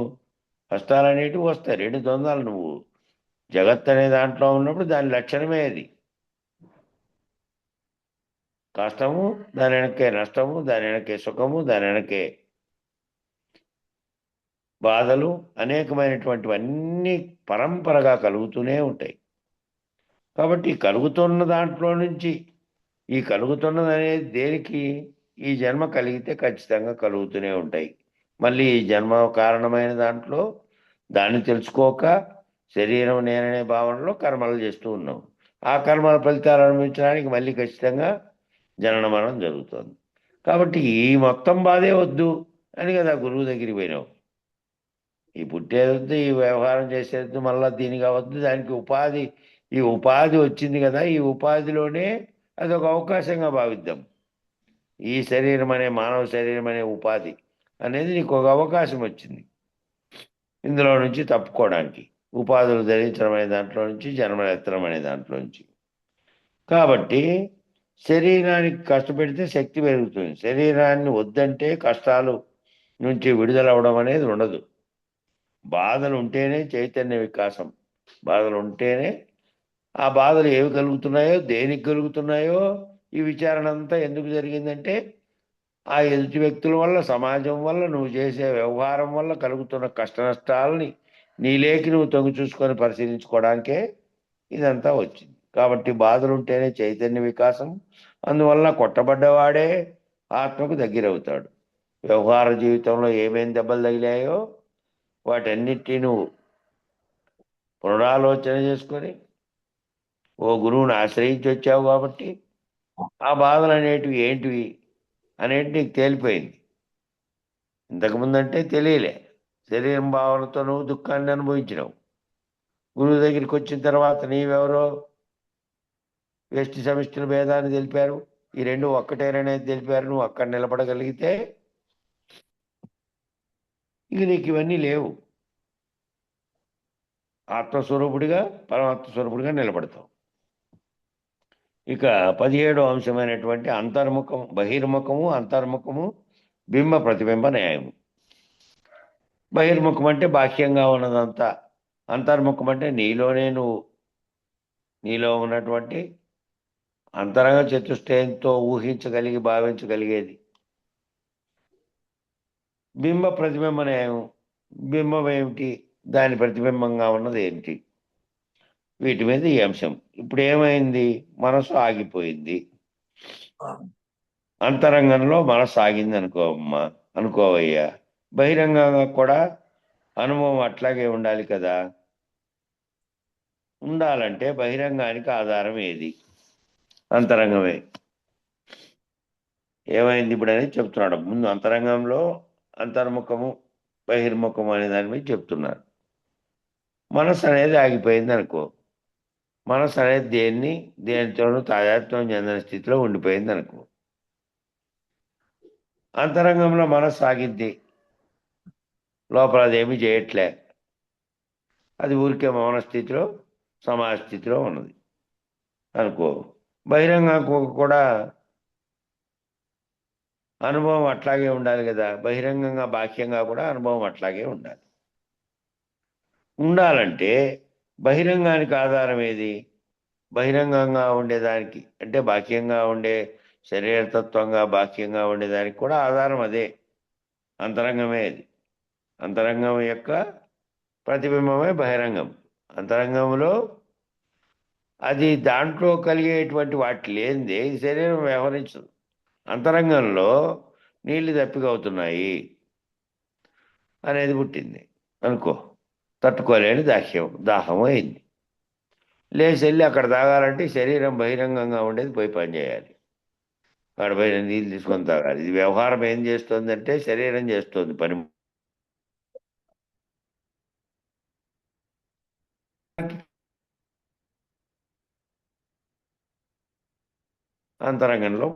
S2: కష్టాలు అనేటివి వస్తాయి, రెండు ద్వంద్వాలు. నువ్వు జగత్ అనే దాంట్లో ఉన్నప్పుడు దాని లక్షణమే అది, కష్టము దాని వెనకే నష్టము, దాని వెనకే సుఖము, దాని వెనకే బాధలు, అనేకమైనటువంటివన్నీ పరంపరగా కలుగుతూనే ఉంటాయి. కాబట్టి కలుగుతున్న దాంట్లో నుంచి, ఈ కలుగుతున్నది అనేది దేనికి, ఈ జన్మ కలిగితే ఖచ్చితంగా కలుగుతూనే ఉంటాయి. మళ్ళీ ఈ జన్మ కారణమైన దాంట్లో దాన్ని తెలుసుకోక శరీరం నేననే భావనలో కర్మలు చేస్తూ ఉన్నాం. ఆ కర్మల ఫలితాలు అనుభవించడానికి మళ్ళీ ఖచ్చితంగా జనన మరణం జరుగుతుంది. కాబట్టి ఈ మొత్తం బాధే వద్దు అని కదా గురువు దగ్గరికి పోయినావు. ఈ పుట్టేదొద్దు, ఈ వ్యవహారం చేసేది మళ్ళీ దీనికి అవద్దు, దానికి ఉపాధి, ఈ ఉపాధి వచ్చింది కదా, ఈ ఉపాధిలోనే అదొక అవకాశంగా భావిద్దాం. ఈ శరీరం అనే, మానవ శరీరం అనే ఉపాధి అనేది నీకు ఒక అవకాశం వచ్చింది ఇందులో నుంచి తప్పుకోవడానికి, ఉపాధులు ధరించడం అనే దాంట్లో నుంచి, జన్మలెత్తడం అనే దాంట్లో నుంచి. కాబట్టి శరీరానికి కష్టపెడితే శక్తి పెరుగుతుంది, శరీరాన్ని వద్దంటే కష్టాలు నుంచి విడుదలవడం అనేది ఉండదు. బాధలు ఉంటేనే చైతన్య వికాసం, బాధలు ఉంటేనే, ఆ బాధలు ఏవి కలుగుతున్నాయో, దేనికి కలుగుతున్నాయో, ఈ విచారణ అంతా ఎందుకు జరిగిందంటే ఆ ఎదుటి వ్యక్తుల వల్ల, సమాజం వల్ల, నువ్వు చేసే వ్యవహారం వల్ల కలుగుతున్న కష్ట నష్టాలని నీలేకి నువ్వు తొంగి చూసుకొని పరిశీలించుకోవడానికే ఇదంతా వచ్చింది. కాబట్టి బాధలు ఉంటేనే చైతన్య వికాసం, అందువల్ల కొట్టబడ్డవాడే ఆత్మకు దగ్గరవుతాడు. వ్యవహార జీవితంలో ఏమేం దెబ్బలు తగిలాయో వాటన్నిటినీ నువ్వు పునరాలోచన చేసుకొని ఓ గురువుని ఆశ్రయించి వచ్చావు కాబట్టి ఆ బాధలు అనేటివి ఏంటివి అనేది నీకు తేలిపోయింది. ఇంతకుముందంటే తెలియలే, శరీరం భావనతో నువ్వు దుఃఖాన్ని అనుభవించినావు. గురువు దగ్గరికి వచ్చిన తర్వాత నీవెవరో వ్యష్టి సమిష్టిల భేదాన్ని తెలిపారు, ఈ రెండు ఒక్కటేననేది తెలిపారు. నువ్వు అక్కడ నిలబడగలిగితే ఇక నీకు ఇవన్నీ లేవు, ఆత్మస్వరూపుడిగా, పరమాత్మ స్వరూపుడిగా నిలబడతావు. ఇక 17వ అంశమైనటువంటి అంతర్ముఖం, బహిర్ముఖము, అంతర్ముఖము, బింబ ప్రతిబింబ న్యాయము. బహిర్ముఖం అంటే బాహ్యంగా ఉన్నదంతా, అంతర్ముఖం అంటే నీలో ఉన్నటువంటి అంతరంగ చతుష్టయంతో ఊహించగలిగి భావించగలిగేది. బింబ ప్రతిబింబ న్యాయం, బింబం ఏమిటి, దాని ప్రతిబింబంగా ఉన్నది ఏమిటి, వీటి మీద ఈ అంశం. ఇప్పుడు ఏమైంది, మనసు ఆగిపోయింది, అంతరంగంలో మనసు ఆగింది అనుకోవయ్యా. బహిరంగంగా కూడా అనుభవం అట్లాగే ఉండాలి కదా. ఉండాలంటే బహిరంగానికి ఆధారం ఏది? అంతరంగమే. ఏమైంది ఇప్పుడు అనేది చెప్తున్నాడు. ముందు అంతరంగంలో అంతర్ముఖము బహిర్ముఖము అనే దాని మీద చెప్తున్నారు. మనసు అనేది ఆగిపోయింది అనుకో. మనసు అనేది దేనితోనూ తాదాత్మ్యం చెందిన స్థితిలో ఉండిపోయింది అనుకో. అంతరంగంలో మనసు ఆగిద్ది, లోపల అదేమీ చేయట్లే, అది ఊరికే మౌన స్థితిలో సమాజ స్థితిలో ఉన్నది అనుకో. బహిరంగంగా కూడా అనుభవం అట్లాగే ఉండాలి కదా. బహిరంగంగా బాహ్యంగా కూడా అనుభవం అట్లాగే ఉండాలి. ఉండాలంటే బహిరంగానికి ఆధారం ఏది? బహిరంగంగా ఉండేదానికి అంటే బాహ్యంగా ఉండే శరీరతత్వంగా బాహ్యంగా ఉండేదానికి కూడా ఆధారం అదే, అంతరంగమే. అది అంతరంగం యొక్క ప్రతిబింబమే బహిరంగం. అంతరంగంలో అది దాంట్లో కలిగేటువంటి వాటి లేనిదే ఈ శరీరం వ్యవహరించదు. అంతరంగంలో నీళ్లు దప్పికవుతున్నాయి అనేది పుట్టింది అనుకో, తట్టుకోలేని దాహం అయింది. లేచి వెళ్ళి అక్కడ తాగాలంటే శరీరం బహిరంగంగా ఉండేది పోయి పని చేయాలి, అక్కడ పోయిన నీళ్ళు తీసుకొని తాగాలి. ఇది వ్యవహారం ఏం చేస్తుందంటే శరీరం చేస్తుంది పని. అంతరంగంలో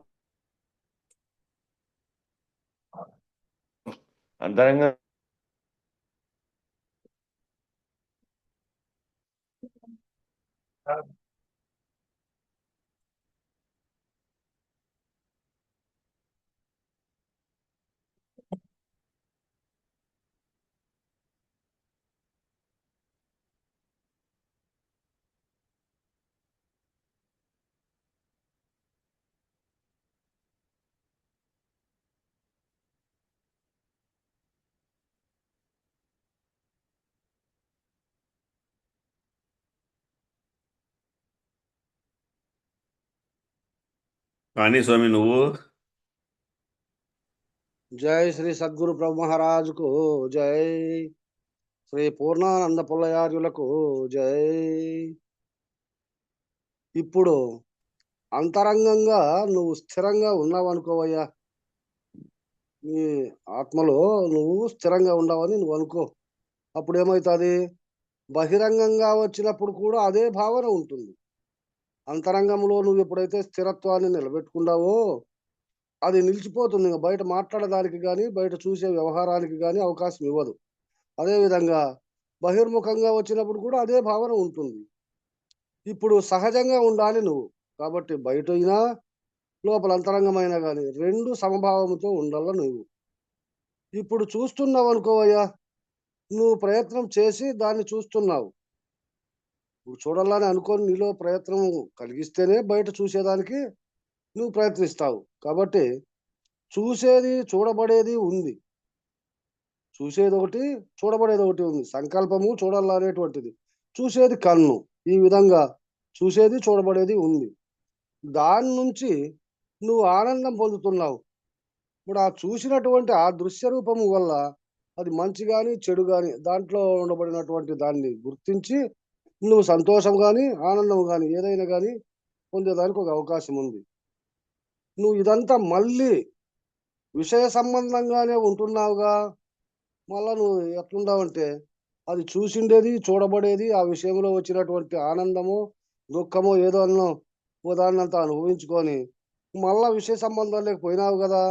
S2: అంతరంగం
S5: కానీ స్వామి నువ్వు
S4: జై శ్రీ సద్గురు ప్రభు మహారాజుకు జై. శ్రీ పూర్ణానంద పుల్లయార్యులకు జై. ఇప్పుడు అంతరంగంగా నువ్వు స్థిరంగా ఉన్నావు అనుకోవయ్యా. నీ ఆత్మలో నువ్వు స్థిరంగా ఉండవని నువ్వు అనుకో. అప్పుడు ఏమవుతుంది? బహిరంగంగా వచ్చినప్పుడు కూడా అదే భావన ఉంటుంది. అంతరంగంలో నువ్వు ఎప్పుడైతే స్థిరత్వాన్ని నిలబెట్టుకున్నావో అది నిలిచిపోతుంది. ఇంకా బయట మాట్లాడడానికి కానీ బయట చూసే వ్యవహారానికి కానీ అవకాశం ఇవ్వదు. అదేవిధంగా బహిర్ముఖంగా వచ్చినప్పుడు కూడా అదే భావన ఉంటుంది. ఇప్పుడు సహజంగా ఉండాలి నువ్వు. కాబట్టి బయట అయినా లోపల అంతరంగమైనా కానీ రెండు సమభావంతో ఉండాల నువ్వు. ఇప్పుడు చూస్తున్నావు అనుకోవయ్యా, నువ్వు ప్రయత్నం చేసి దాన్ని చూస్తున్నావు. ఇప్పుడు చూడాలని అనుకొని నీలో ప్రయత్నం కలిగిస్తేనే బయట చూసేదానికి నువ్వు ప్రయత్నిస్తావు. కాబట్టి చూసేది చూడబడేది ఉంది. చూసేది ఒకటి, చూడబడేది ఒకటి ఉంది. సంకల్పము చూడాలనేటువంటిది. చూసేది కన్ను. ఈ విధంగా చూసేది చూడబడేది ఉంది. దాని నుంచి నువ్వు ఆనందం పొందుతున్నావు. ఇప్పుడు ఆ చూసినటువంటి ఆ దృశ్య రూపము వల్ల అది మంచి కానీ చెడు కానీ దాంట్లో ఉండబడినటువంటి దాన్ని గుర్తించి నువ్వు సంతోషం కానీ ఆనందం కానీ ఏదైనా కానీ పొందేదానికి ఒక అవకాశం ఉంది. నువ్వు ఇదంతా మళ్ళీ విషయ సంబంధంగానే ఉంటున్నావుగా. మళ్ళా నువ్వు ఎట్లుండావంటే అది చూసిండేది చూడబడేది ఆ విషయంలో వచ్చినటువంటి ఆనందమో దుఃఖమో ఏదో అన్నో దాన్నంతా అనుభవించుకొని మళ్ళా విషయ సంబంధం లేకపోయినావు కదా.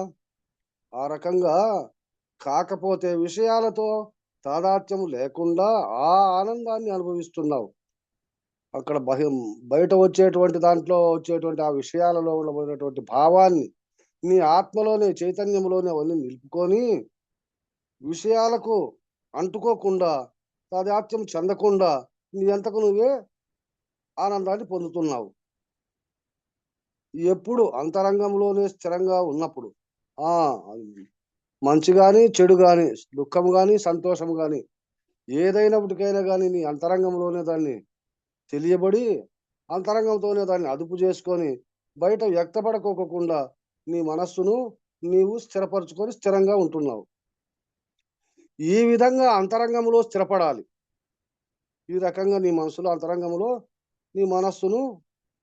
S4: ఆ రకంగా కాకపోతే విషయాలతో తాదాత్మ్యం లేకుండా ఆ ఆనందాన్ని అనుభవిస్తున్నావు. అక్కడ బయట వచ్చేటువంటి దాంట్లో వచ్చేటువంటి ఆ విషయాలలో ఉండబడినటువంటి భావాన్ని నీ ఆత్మలోనే చైతన్యంలోనే అవన్నీ నిలుపుకొని విషయాలకు అంటుకోకుండా తాదాత్మ్యం చెందకుండా నీ అంతకు నువ్వే ఆనందాన్ని పొందుతున్నావు. ఎప్పుడు అంతరంగంలోనే స్థిరంగా ఉన్నప్పుడు మంచి కానీ చెడు కానీ దుఃఖం కానీ సంతోషం కానీ ఏదైనప్పటికైనా కానీ నీ అంతరంగంలోనే దాన్ని తెలియబడి అంతరంగంతోనే దాన్ని అదుపు చేసుకొని బయట వ్యక్తపడకోకుండా నీ మనస్సును నీవు స్థిరపరచుకొని స్థిరంగా ఉంటున్నావు. ఈ విధంగా అంతరంగంలో స్థిరపడాలి. ఈ రకంగా నీ మనసులో అంతరంగంలో నీ మనస్సును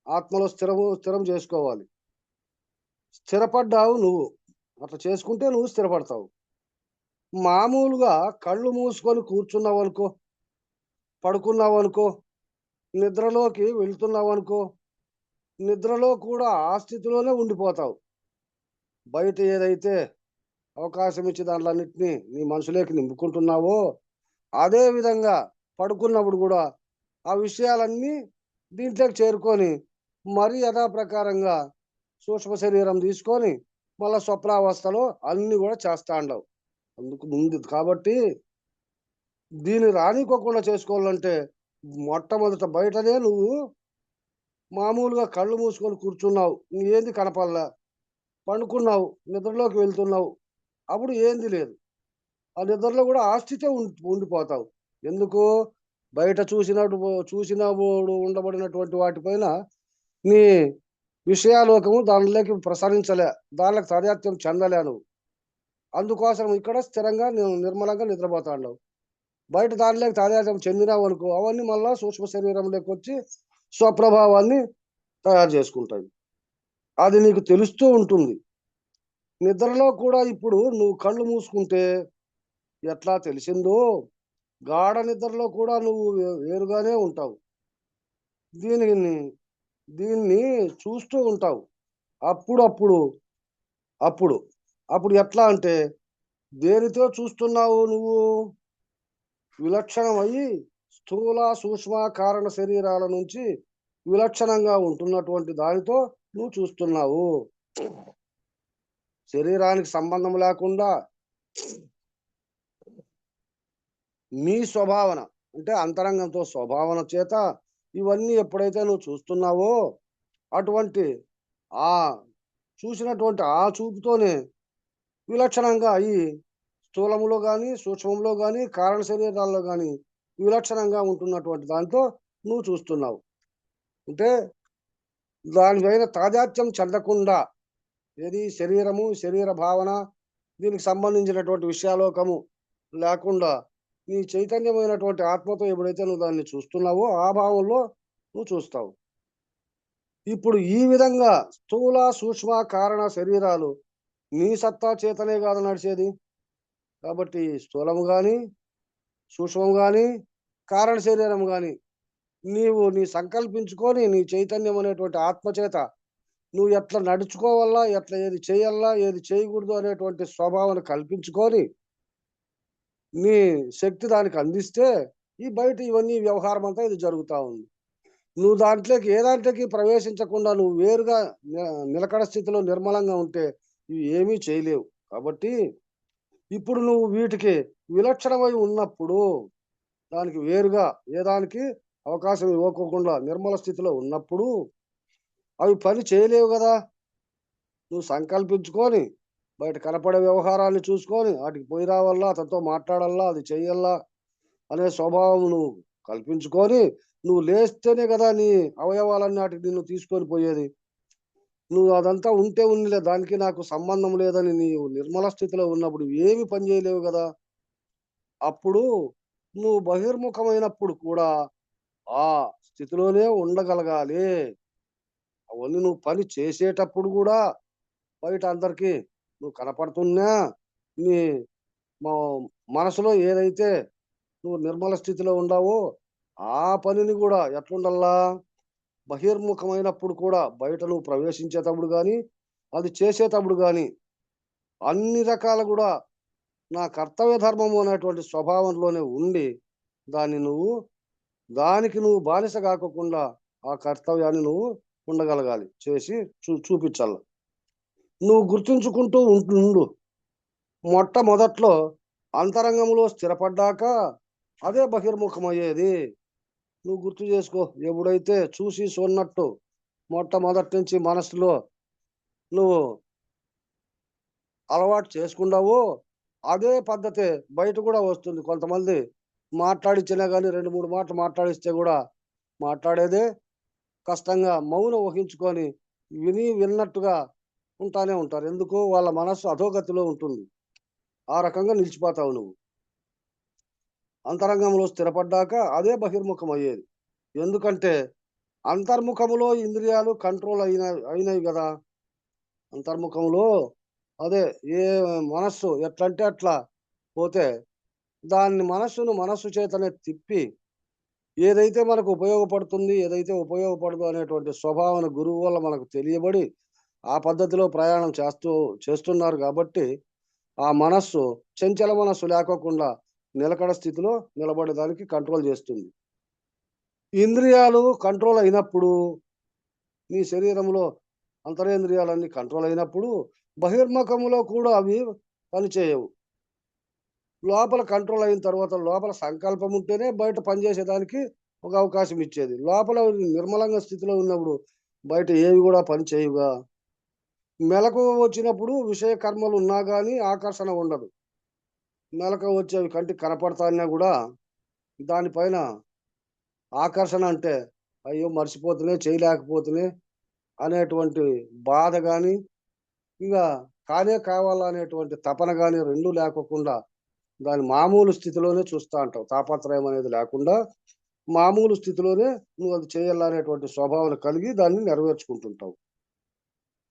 S4: ఆత్మలో స్థిరం చేసుకోవాలి. స్థిరపడ్డావు నువ్వు. అట్లా చేసుకుంటే నువ్వు స్థిరపడతావు. మామూలుగా కళ్ళు మూసుకొని కూర్చున్నావనుకో, పడుకున్నావనుకో, నిద్రలోకి వెళ్తున్నావనుకో, నిద్రలో కూడా ఆ స్థితిలోనే ఉండిపోతావు. బయట ఏదైతే అవకాశం ఇచ్చి దాంట్లన్నిటినీ నీ మనసులోకి నింపుకుంటున్నావో, అదే విధంగా పడుకున్నప్పుడు కూడా ఆ విషయాలన్నీ దీంట్లోకి చేరుకొని మరీ యథాప్రకారంగా సూక్ష్మ శరీరం తీసుకొని మళ్ళా స్వప్నావస్థలో అన్ని కూడా చేస్తా ఉండవు. అందుకు ముందు కాబట్టి దీన్ని రానికోకుండా చేసుకోవాలంటే మొట్టమొదట బయటనే నువ్వు మామూలుగా కళ్ళు మూసుకొని కూర్చున్నావు, ఏంది కనపడలా, పండుకున్నావు, నిద్రలోకి వెళ్తున్నావు, అప్పుడు ఏంది లేదు. ఆ నిద్రలో కూడా ఆ స్థితే ఉండిపోతావు. ఎందుకు? బయట చూసినప్పుడు ఉండబడినటువంటి వాటిపైన నీ విషయాలోకము దానిలోకి ప్రసరించలే, దానిలోకి తాదాత్మ్యం చెందలే నువ్వు. అందుకోసం ఇక్కడ స్థిరంగా నిర్మలంగా నిద్రపోతాండవు. బయట దానిలోకి తాదాత్మ్యం చెందినావు అనుకో, అవన్నీ మళ్ళా సూక్ష్మ శరీరంలోకి వచ్చి స్వప్రభావాన్ని తయారు చేసుకుంటాయి. అది నీకు తెలుస్తూ ఉంటుంది. నిద్రలో కూడా ఇప్పుడు నువ్వు కళ్ళు మూసుకుంటే ఎట్లా తెలిసిందో, గాఢ నిద్రలో కూడా నువ్వు వేరుగానే ఉంటావు. దీన్ని చూస్తూ ఉంటావు. అప్పుడు ఎట్లా అంటే, దేనితో చూస్తున్నావు నువ్వు? విలక్షణమయ్యి స్థూల సూక్ష్మ కారణ శరీరాల నుంచి విలక్షణంగా ఉంటున్నటువంటి దానితో నువ్వు చూస్తున్నావు. శరీరానికి సంబంధం లేకుండా నీ స్వభావన అంటే అంతరంగంతో స్వభావన చేత ఇవన్నీ ఎప్పుడైతే నువ్వు చూస్తున్నావో, అటువంటి ఆ చూసినటువంటి ఆ చూపుతోనే విలక్షణంగా అయి స్థూలములో కానీ సూక్ష్మంలో కానీ కారణ శరీరాల్లో కానీ విలక్షణంగా ఉంటున్నటువంటి దాంతో నువ్వు చూస్తున్నావు. అంటే దానిపైన తాదాత్మ్యం చెందకుండా, ఏది శరీరము, శరీర భావన, దీనికి సంబంధించినటువంటి విషయాలోకము లేకుండా నీ చైతన్యమైనటువంటి ఆత్మతో ఎప్పుడైతే నువ్వు దాన్ని చూస్తున్నావో ఆ భావంలో నువ్వు చూస్తావు. ఇప్పుడు ఈ విధంగా స్థూల సూక్ష్మ కారణ శరీరాలు నీ సత్తా చేతనే కాదు నడిచేది. కాబట్టి స్థూలము కానీ సూక్ష్మం కానీ కారణ శరీరం కానీ నీ సంకల్పించుకొని నీ చైతన్యం అనేటువంటి ఆత్మచేత నువ్వు ఎట్లా నడుచుకోవాలా, ఎట్లా ఏది చేయాలా, ఏది చేయకూడదు అనేటువంటి స్వభావాన్ని కల్పించుకొని నీ శక్తి దానికి అందిస్తే ఈ బయట ఇవన్నీ వ్యవహారం అంతా ఇది జరుగుతూ ఉంది. నువ్వు ఏ దాంట్లోకి ప్రవేశించకుండా నువ్వు వేరుగా నిలకడ స్థితిలో నిర్మలంగా ఉంటే ఇవి ఏమీ చేయలేవు. కాబట్టి ఇప్పుడు నువ్వు వీటికి విలక్షణమై ఉన్నప్పుడు, దానికి వేరుగా ఏ దానికి అవకాశం ఇవ్వకోకుండా నిర్మల స్థితిలో ఉన్నప్పుడు అవి పని చేయలేవు కదా. నువ్వు సంకల్పించుకొని బయట కనపడే వ్యవహారాన్ని చూసుకొని వాటికి పోయి రావాలా, అతనితో మాట్లాడాలా, అది చెయ్యాలా అనే స్వభావం నువ్వు కల్పించుకొని నువ్వు లేస్తేనే కదా నీ అవయవాలన్నీ వాటికి నిన్ను తీసుకొని పోయేది. నువ్వు అదంతా ఉంటే ఉన్నలే, దానికి నాకు సంబంధం లేదని నీవు నిర్మల స్థితిలో ఉన్నప్పుడు ఏమి పని చేయలేవు కదా. అప్పుడు నువ్వు బహిర్ముఖమైనప్పుడు కూడా ఆ స్థితిలోనే ఉండగలగాలి. అవన్నీ నువ్వు పని చేసేటప్పుడు కూడా బయట అందరికీ నువ్వు కనపడుతున్నా నీ మనసులో ఏదైతే నువ్వు నిర్మల స్థితిలో ఉండావో ఆ పనిని కూడా ఎట్లుండల్లా, బహిర్ముఖమైనప్పుడు కూడా బయట నువ్వు ప్రవేశించేటప్పుడు కానీ అది చేసేటప్పుడు కానీ అన్ని రకాల కూడా నా కర్తవ్య ధర్మము అనేటువంటి స్వభావంలోనే ఉండి దానికి నువ్వు బానిస కాకుండా ఆ కర్తవ్యాన్ని నువ్వు ఉండగలగాలి, చేసి చూపించాలి. నువ్వు గుర్తుంచుకుంటూ ఉండు. మొట్టమొదట్లో అంతరంగంలో స్థిరపడ్డాక అదే బహిర్ముఖమయ్యేది. నువ్వు గుర్తు చేసుకో. ఎప్పుడైతే చూసి చూన్నట్టు మొట్టమొదటి నుంచి మనసులో నువ్వు అలవాటు చేసుకున్నావో అదే పద్ధతే బయట కూడా వస్తుంది. కొంతమంది మాట్లాడించినా కానీ 2-3 మాటలు మాట్లాడిస్తే కూడా మాట్లాడేదే కష్టంగా మౌనం వహించుకొని విన్నట్టుగా ఉంటానే ఉంటారు. ఎందుకు? వాళ్ళ మనస్సు అధోగతిలో ఉంటుంది. ఆ రకంగా నిలిచిపోతావు నువ్వు. అంతరంగంలో స్థిరపడ్డాక అదే బహిర్ముఖం అయ్యేది. ఎందుకంటే అంతర్ముఖములో ఇంద్రియాలు కంట్రోల్ అయినవి కదా. అంతర్ముఖంలో అదే ఏ మనస్సు ఎట్లంటే అట్లా పోతే దాన్ని మనస్సు చేతనే తిప్పి ఏదైతే మనకు ఉపయోగపడుతుంది, ఏదైతే ఉపయోగపడదు అనేటువంటి స్వభావన గురువు వల్ల మనకు తెలియబడి ఆ పద్ధతిలో ప్రయాణం చేస్తున్నారు కాబట్టి ఆ మనస్సు చంచల మనస్సు లేకోకుండా నిలకడ స్థితిలో నిలబడడానికి కంట్రోల్ చేస్తుంది. ఇంద్రియాలు కంట్రోల్ అయినప్పుడు నీ శరీరంలో అంతరేంద్రియాలన్నీ కంట్రోల్ అయినప్పుడు బహిర్ముఖములో కూడా అవి పనిచేయవు. లోపల కంట్రోల్ అయిన తర్వాత లోపల సంకల్పం ఉంటేనే బయట పనిచేసేదానికి ఒక అవకాశం ఇచ్చేది. లోపల నిర్మలంగా స్థితిలో ఉన్నప్పుడు బయట ఏవి కూడా పని చేయవుగా. మెలకువ వచ్చినప్పుడు విషయ కర్మలు ఉన్నా కానీ ఆకర్షణ ఉండదు. మెలకువ వచ్చేవి కంటికి కనపడతాన్నా కూడా దానిపైన ఆకర్షణ అంటే అయ్యో మర్చిపోతూనే చేయలేకపోతూనే అనేటువంటి బాధ కానీ ఇంకా కావాలనేటువంటి తపన కానీ రెండూ లేకోకుండా దాని మామూలు స్థితిలోనే చూస్తూ ఉంటావు. తాపత్రయం అనేది లేకుండా మామూలు స్థితిలోనే నువ్వు అది చేయాలనేటువంటి స్వభావన కలిగి దాన్ని నెరవేర్చుకుంటుంటావు.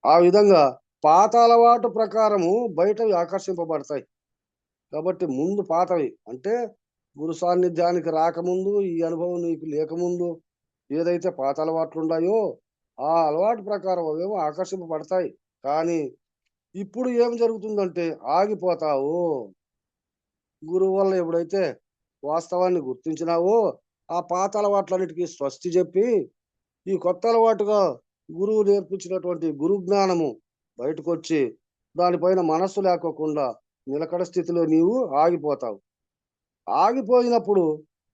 S4: ఆ విధంగా పాత అలవాటు ప్రకారము బయటవి ఆకర్షింపబడతాయి. కాబట్టి ముందు పాతవి అంటే గురు సాన్నిధ్యానికి రాకముందు, ఈ అనుభవం నీకు లేకముందు ఏదైతే పాత అలవాట్లు ఉన్నాయో ఆ అలవాటు ప్రకారం అవేమో ఆకర్షింపబడతాయి. కానీ ఇప్పుడు ఏం జరుగుతుందంటే ఆగిపోతావు. గురువు వల్ల ఎప్పుడైతే వాస్తవాన్ని గుర్తించినావో ఆ పాత అలవాట్లన్నిటికీ స్వస్తి చెప్పి ఈ కొత్త అలవాటుగా గురువు నేర్పించినటువంటి గురు జ్ఞానము బయటకు వచ్చి దానిపైన మనస్సు లేకోకుండా నిలకడ స్థితిలో నీవు ఆగిపోతావు. ఆగిపోయినప్పుడు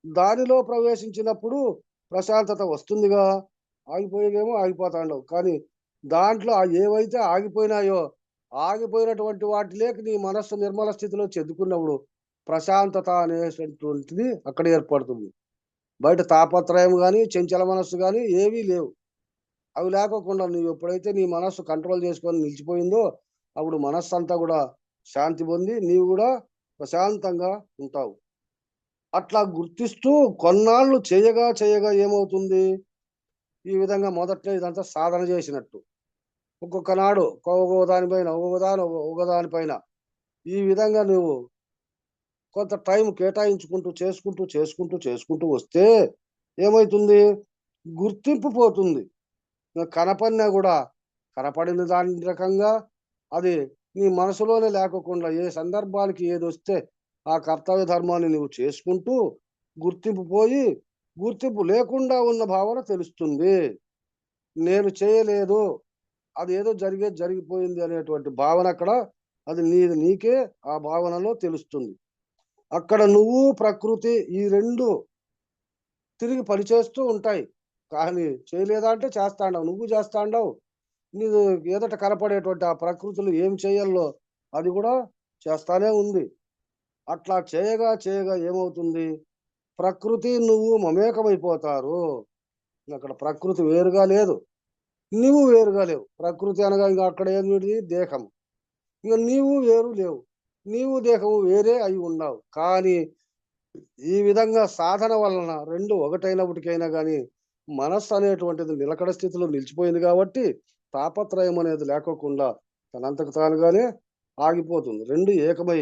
S4: దానిలో ప్రవేశించినప్పుడు ప్రశాంతత వస్తుందిగా. ఆగిపోయేదేమో ఆగిపోతాండవు కానీ దాంట్లో ఏవైతే ఆగిపోయినాయో ఆగిపోయినటువంటి వాటిలోకి నీ మనస్సు నిర్మల స్థితిలో చెందుకున్నప్పుడు ప్రశాంతత అనేటువంటిది అక్కడ ఏర్పడుతుంది. బయట తాపత్రయం కానీ చంచల మనస్సు కానీ ఏవీ లేవు. అవి లేకోకుండా నువ్వు ఎప్పుడైతే నీ మనస్సు కంట్రోల్ చేసుకొని నిలిచిపోయిందో అప్పుడు మనస్సు అంతా కూడా శాంతి పొంది నీవు కూడా ప్రశాంతంగా ఉంటావు. అట్లా గుర్తిస్తూ కొన్నాళ్ళు చేయగా ఏమవుతుంది, ఈ విధంగా మొదట్లో ఇదంతా సాధన చేసినట్టు ఒక్కొక్క నాడు ఒక్కొక్క దానిపైన ఈ విధంగా నువ్వు కొంత టైం కేటాయించుకుంటూ చేసుకుంటూ వస్తే ఏమవుతుంది, గుర్తింపు పోతుంది. కనపడినా కూడా కనపడిన దాని రకంగా అది నీ మనసులోనే లేకోకుండా ఏ సందర్భానికి ఏది వస్తే ఆ కర్తవ్య ధర్మాన్ని నువ్వు చేసుకుంటూ గుర్తింపు లేకుండా ఉన్న భావన తెలుస్తుంది. నేను చేయలేదు, అది ఏదో జరిగిపోయింది అనేటువంటి భావన అక్కడ అది నీకే ఆ భావనలో తెలుస్తుంది. అక్కడ నువ్వు ప్రకృతి ఈ రెండు తిరిగి పనిచేస్తూ ఉంటాయి. కానీ చేయలేదా అంటే చేస్తాండవు, నువ్వు చేస్తాండవు. నీకు ఎదుట కనపడేటువంటి ఆ ప్రకృతిలో ఏం చేయాలో అది కూడా చేస్తానే ఉంది. అట్లా చేయగా ఏమవుతుంది, ప్రకృతి నువ్వు మమేకమైపోతారు. అక్కడ ప్రకృతి వేరుగా లేదు, నువ్వు వేరుగా లేవు. ప్రకృతి అనగా ఇంకా అక్కడ ఏమిటి దేహం, ఇంకా నీవు వేరు లేవు. నీవు దేహము వేరే అయి ఉన్నావు. కానీ ఈ విధంగా సాధన వలన రెండు ఒకటైనప్పటికైనా కానీ మనస్సు అనేటువంటిది నిలకడ స్థితిలో నిలిచిపోయింది కాబట్టి తాపత్రయం అనేది లేకోకుండా తనంతకు తానుగానే ఆగిపోతుంది. రెండు ఏకమై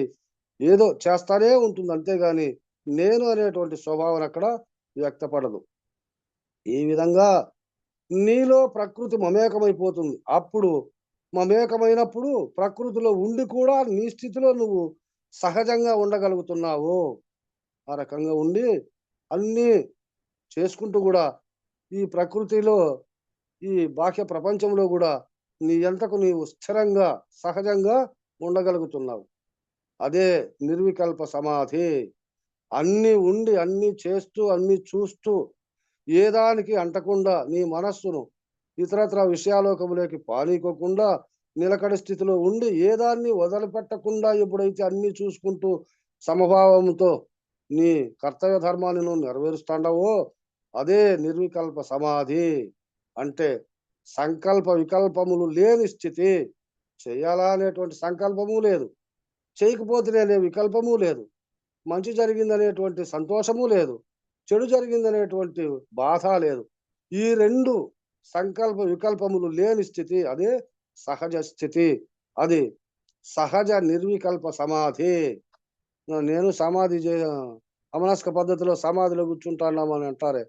S4: ఏదో చేస్తానే ఉంటుంది. అంతేగాని నేను అనేటువంటి స్వభావం అక్కడ వ్యక్తపడదు. ఈ విధంగా నీలో ప్రకృతి మమేకమైపోతుంది. అప్పుడు మమేకమైనప్పుడు ప్రకృతిలో ఉండి కూడా నీ స్థితిలో నువ్వు సహజంగా ఉండగలుగుతున్నావు. ఆ రకంగా ఉండి అన్నీ చేసుకుంటూ కూడా ఈ ప్రకృతిలో ఈ బాహ్య ప్రపంచంలో కూడా నీ ఎంతకు నీవు స్థిరంగా సహజంగా ఉండగలుగుతున్నావు. అదే నిర్వికల్ప సమాధి. అన్ని ఉండి అన్ని చేస్తూ అన్ని చూస్తూ ఏదానికి అంటకుండా నీ మనస్సును ఇతరత్ర విషయాలోకములోకి పానీకోకుండా నిలకడ స్థితిలో ఉండి ఏదాన్ని వదిలిపెట్టకుండా ఎప్పుడైతే అన్ని చూసుకుంటూ సమభావంతో నీ కర్తవ్య ధర్మాన్ని నువ్వు నెరవేరుస్తాండవో అదే నిర్వికల్ప సమాధి. అంటే సంకల్ప వికల్పములు లేని స్థితి. చేయాలా అనేటువంటి సంకల్పము లేదు, చేయకపోతేనే వికల్పము లేదు. మంచి జరిగిందనేటువంటి సంతోషము లేదు, చెడు జరిగిందనేటువంటి బాధ లేదు. ఈ రెండు సంకల్ప వికల్పములు లేని స్థితి అదే సహజ స్థితి. అది సహజ నిర్వికల్ప సమాధి. నేను సమాధి అమనస్క పద్ధతిలో సమాధిలో కూర్చుంటున్నామని అంటారే,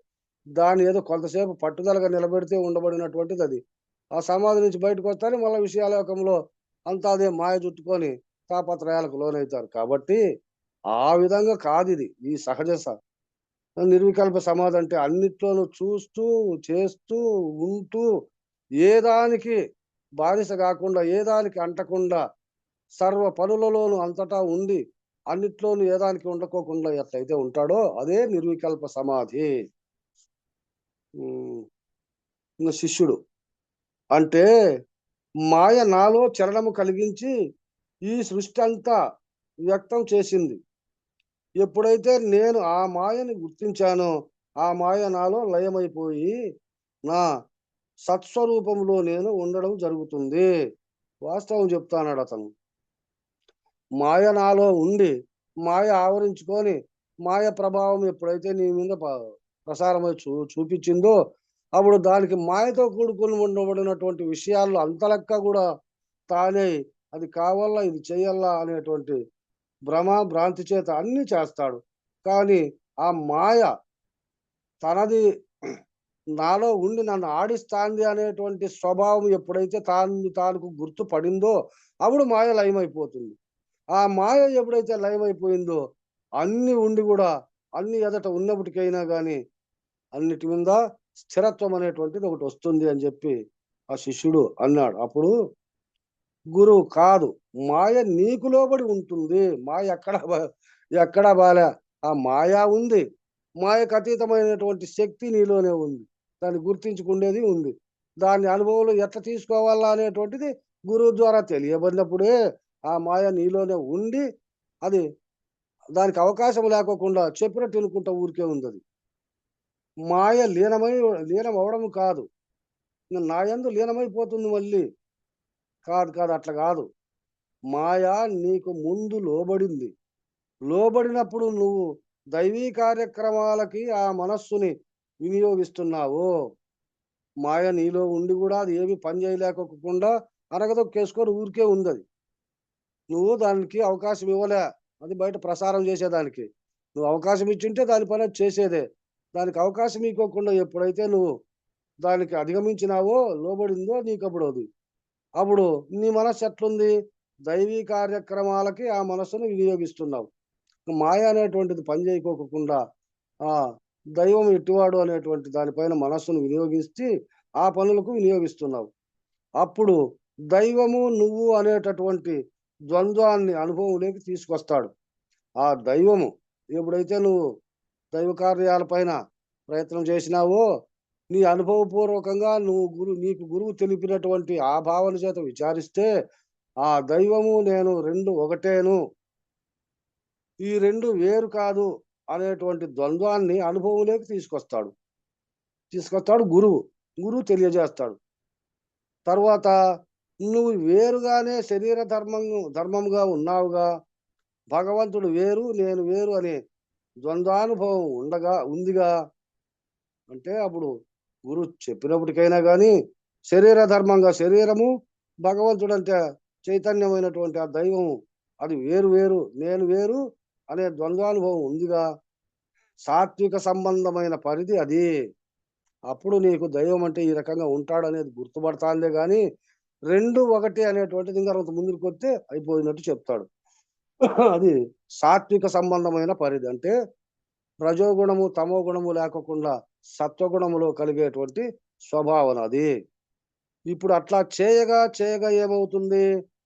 S4: దాన్ని ఏదో కొంతసేపు పట్టుదలగా నిలబెడితే ఉండబడినటువంటిది అది. ఆ సమాధి నుంచి బయటకు వస్తానే మళ్ళీ విషయాలోకంలో అంతా అదే మాయ చుట్టుకొని తాపత్రయాలకు లోనవుతారు. కాబట్టి ఆ విధంగా కాదు ఇది. ఈ సహజ నిర్వికల్ప సమాధి అంటే అన్నిట్లోనూ చూస్తూ, చేస్తూ, ఉంటూ, ఏ దానికి బానిస కాకుండా, ఏ దానికి అంటకుండా, సర్వ పనులలోనూ అంతటా ఉండి, అన్నిట్లోనూ ఏ దానికి ఉండకోకుండా ఎట్లయితే ఉంటాడో అదే నిర్వికల్ప సమాధి. ఇంకా శిష్యుడు అంటే మాయ నాలో చలనము కలిగించి ఈ సృష్టి అంతా వ్యక్తం చేసింది. ఎప్పుడైతే నేను ఆ మాయని గుర్తించానో ఆ మాయ నాలో లయమైపోయి నా సత్స్వరూపంలో నేను ఉండడం జరుగుతుంది. వాస్తవం చెప్తాన్నాడు అతను. మాయ నాలో ఉండి మాయ ఆవరించుకొని మాయ ప్రభావం ఎప్పుడైతే నీ మీద ప్రసారమై చూపించిందో అప్పుడు దానికి మాయతో కూడుకుని ఉండబడినటువంటి విషయాల్లో అంతలెక్క కూడా తానే అది కావాలా ఇది చెయ్యాలా అనేటువంటి భ్రాంతి చేత అన్ని చేస్తాడు. కానీ ఆ మాయ తనది నాలో ఉండి నన్ను ఆడిస్తాంది అనేటువంటి స్వభావం ఎప్పుడైతే తానుకు గుర్తుపడిందో అప్పుడు మాయ లయమైపోతుంది. ఆ మాయ ఎప్పుడైతే లయమైపోయిందో అన్ని ఉండి కూడా అన్ని ఎదట ఉన్నప్పటికైనా కానీ అన్నిటి మీద స్థిరత్వం అనేటువంటిది ఒకటి వస్తుంది అని చెప్పి ఆ శిష్యుడు అన్నాడు. అప్పుడు గురువు కాదు, మాయ నీకు లోబడి ఉంటుంది. మాయ ఎక్కడా బాలే. ఆ మాయా ఉంది, మాయకు అతీతమైనటువంటి శక్తి నీలోనే ఉంది. దాన్ని గుర్తించుకునేది ఉంది. దాన్ని అనుభవంలో ఎట్లా తీసుకోవాలా అనేటువంటిది గురువు ద్వారా తెలియబడినప్పుడే ఆ మాయ నీలోనే ఉండి అది దానికి అవకాశం లేకోకుండా చెప్పినట్టు వినుకుంటా ఊరికే ఉంది. అది మాయ లీనం అవడం కాదు, నా యందు లీనమైపోతుంది మళ్ళీ. కాదు అట్లా కాదు. మాయ నీకు ముందు లోబడింది. లోబడినప్పుడు నువ్వు దైవీ కార్యక్రమాలకి ఆ మనస్సుని వినియోగిస్తున్నావు. మాయ నీలో ఉండి కూడా అది ఏమి పని చేయలేకోకుండా అరగదొక్కేసుకొని ఊరికే ఉంది. అది నువ్వు దానికి అవకాశం ఇవ్వలే. అది బయట ప్రసారం చేసేదానికి నువ్వు అవకాశం ఇచ్చింటే దాని పని చేసేదే. దానికి అవకాశం ఇవ్వకుండా ఎప్పుడైతే నువ్వు దానికి అధిగమించినావో లోబడిందో నీకు అప్పుడు నీ మనస్సు ఎట్లుంది? దైవీ కార్యక్రమాలకి ఆ మనస్సును వినియోగిస్తున్నావు. మాయ అనేటువంటిది పని చేయకోకుండా ఆ దైవం ఎట్టివాడు అనేటువంటి దానిపైన మనస్సును వినియోగిస్తే ఆ పనులకు వినియోగిస్తున్నావు. అప్పుడు దైవము నువ్వు అనేటటువంటి ద్వంద్వాన్ని అనుభవంలోకి తీసుకొస్తాడు. ఆ దైవము ఎప్పుడైతే నువ్వు దైవ కార్యాలపైన ప్రయత్నం చేసినావో నీ అనుభవపూర్వకంగా నీకు గురువు తెలిపినటువంటి ఆ భావన చేత విచారిస్తే ఆ దైవము నేను రెండు ఒకటేను, ఈ రెండు వేరు కాదు అనేటువంటి ద్వంద్వాన్ని అనుభవంలోకి తీసుకొస్తాడు గురువు తెలియజేస్తాడు. తర్వాత నువ్వు వేరుగానే శరీర ధర్మంగా ఉన్నావుగా, భగవంతుడు వేరు నేను వేరు అనే ద్వంద్వానుభవం ఉందిగా అంటే అప్పుడు గురువు చెప్పినప్పటికైనా కానీ శరీర ధర్మంగా శరీరము, భగవంతుడు అంటే చైతన్యమైనటువంటి ఆ దైవము అది వేరు నేను వేరు అనే ద్వంద్వానుభవం ఉందిగా. సాత్విక సంబంధమైన పరిధి అది. అప్పుడు నీకు దైవం అంటే ఈ రకంగా ఉంటాడు అనేది గుర్తుపడతాందే గాని రెండు ఒకటి అనేటువంటిది ఇంకా ముందుకు వస్తే అయిపోయినట్టు చెప్తాడు. అది సాత్విక సంబంధమైన పరిధి అంటే రజోగుణము తమో గుణము లేకుండా సత్వగుణములో కలిగేటువంటి స్వభావన అది. ఇప్పుడు అట్లా చేయగా ఏమవుతుంది?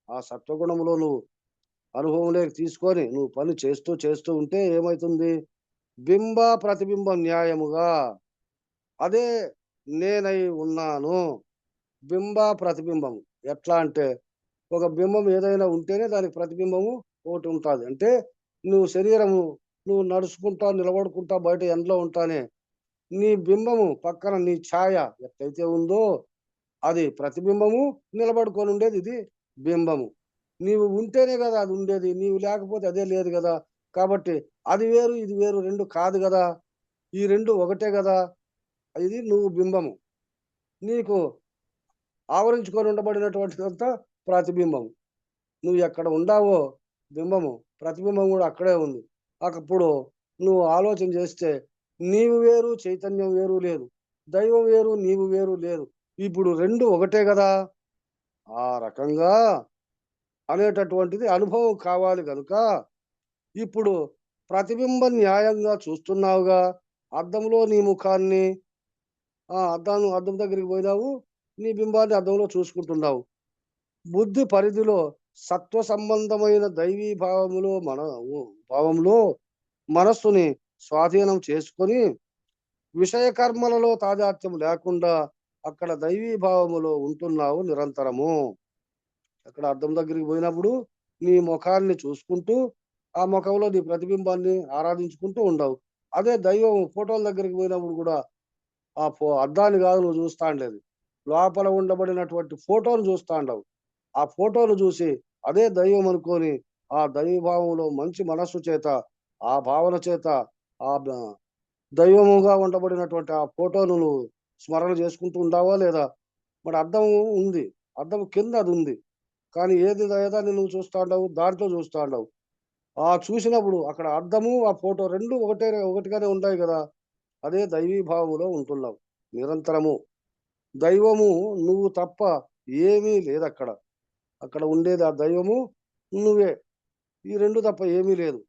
S4: ఆ సత్వగుణములో నువ్వు అనుభవంలోకి తీసుకొని నువ్వు పని చేస్తూ ఉంటే ఏమవుతుంది? బింబ ప్రతిబింబం న్యాయముగా అదే నేనై ఉన్నాను. బింబ ప్రతిబింబము ఎట్లా అంటే ఒక బింబం ఏదైనా ఉంటేనే దానికి ప్రతిబింబము ఒకటి ఉంటుంది. అంటే నువ్వు శరీరము నువ్వు నడుచుకుంటా నిలబడుకుంటా బయట ఎండలో ఉంటానే నీ బింబము పక్కన నీ ఛాయ ఎట్లయితే ఉందో అది ప్రతిబింబము, నిలబడుకొని ఉండేది ఇది బింబము. నీవు ఉంటేనే కదా అది ఉండేది, నీవు లేకపోతే అదే లేదు కదా. కాబట్టి అది వేరు ఇది వేరు రెండు కాదు కదా, ఈ రెండు ఒకటే కదా. ఇది నువ్వు బింబము, నీకు ఆవరించుకొని ఉండబడినటువంటిదంతా ప్రతిబింబం. నువ్వు ఎక్కడ ఉండావో బింబము, ప్రతిబింబం కూడా అక్కడే ఉంది. అప్పుడు నువ్వు ఆలోచన చేస్తే నీవు వేరు చైతన్యం వేరు లేదు, దైవం వేరు నీవు వేరు లేదు, ఇప్పుడు రెండు ఒకటే కదా. ఆ రకంగా అనేటటువంటిది అనుభవం కావాలి కనుక ఇప్పుడు ప్రతిబింబం న్యాయంగా చూస్తున్నావుగా. అద్దంలో నీ ముఖాన్ని, అద్దం దగ్గరికి పోయినావు, నీ బింబాన్ని అద్దంలో చూసుకుంటున్నావు. బుద్ధి పరిధిలో సత్వ సంబంధమైన దైవీ భావంలో మనస్సుని స్వాధీనం చేసుకొని విషయ కర్మలలో తాదాత్యం లేకుండా అక్కడ దైవీ భావములో ఉంటున్నావు నిరంతరము. అక్కడ అద్దం దగ్గరికి పోయినప్పుడు నీ ముఖాన్ని చూసుకుంటూ ఆ ముఖంలో నీ ప్రతిబింబాన్ని ఆరాధించుకుంటూ ఉండవు. అదే దైవం ఫోటోల దగ్గరికి పోయినప్పుడు కూడా అద్దాన్ని కాదు నువ్వు చూస్తా ఉండేది, లోపల ఉండబడినటువంటి ఫోటోను చూస్తా ఉండవు. ఆ ఫోటోను చూసి అదే దైవం అనుకొని ఆ దైవభావంలో మంచి మనస్సు చేత, ఆ భావన చేత, ఆ దైవముగా ఉండబడినటువంటి ఆ ఫోటోను నువ్వు స్మరణ చేసుకుంటూ ఉండావా లేదా? మరి అద్దం ఉంది, అద్దం కింద అది ఉంది, కానీ ఏది ఏదాన్ని నువ్వు చూస్తా ఉండవు, దాంట్లో చూస్తా ఉండవు. ఆ చూసినప్పుడు అక్కడ అద్దము ఆ ఫోటో రెండు ఒకటిగానే ఉంటాయి కదా. అదే దైవీ భావములో ఉంటున్నావు నిరంతరము. దైవము నువ్వు తప్ప ఏమీ లేదు అక్కడ. అక్కడ ఉండేది ఆ దైవము, నువ్వే, ఈ రెండు తప్ప ఏమీ లేదు.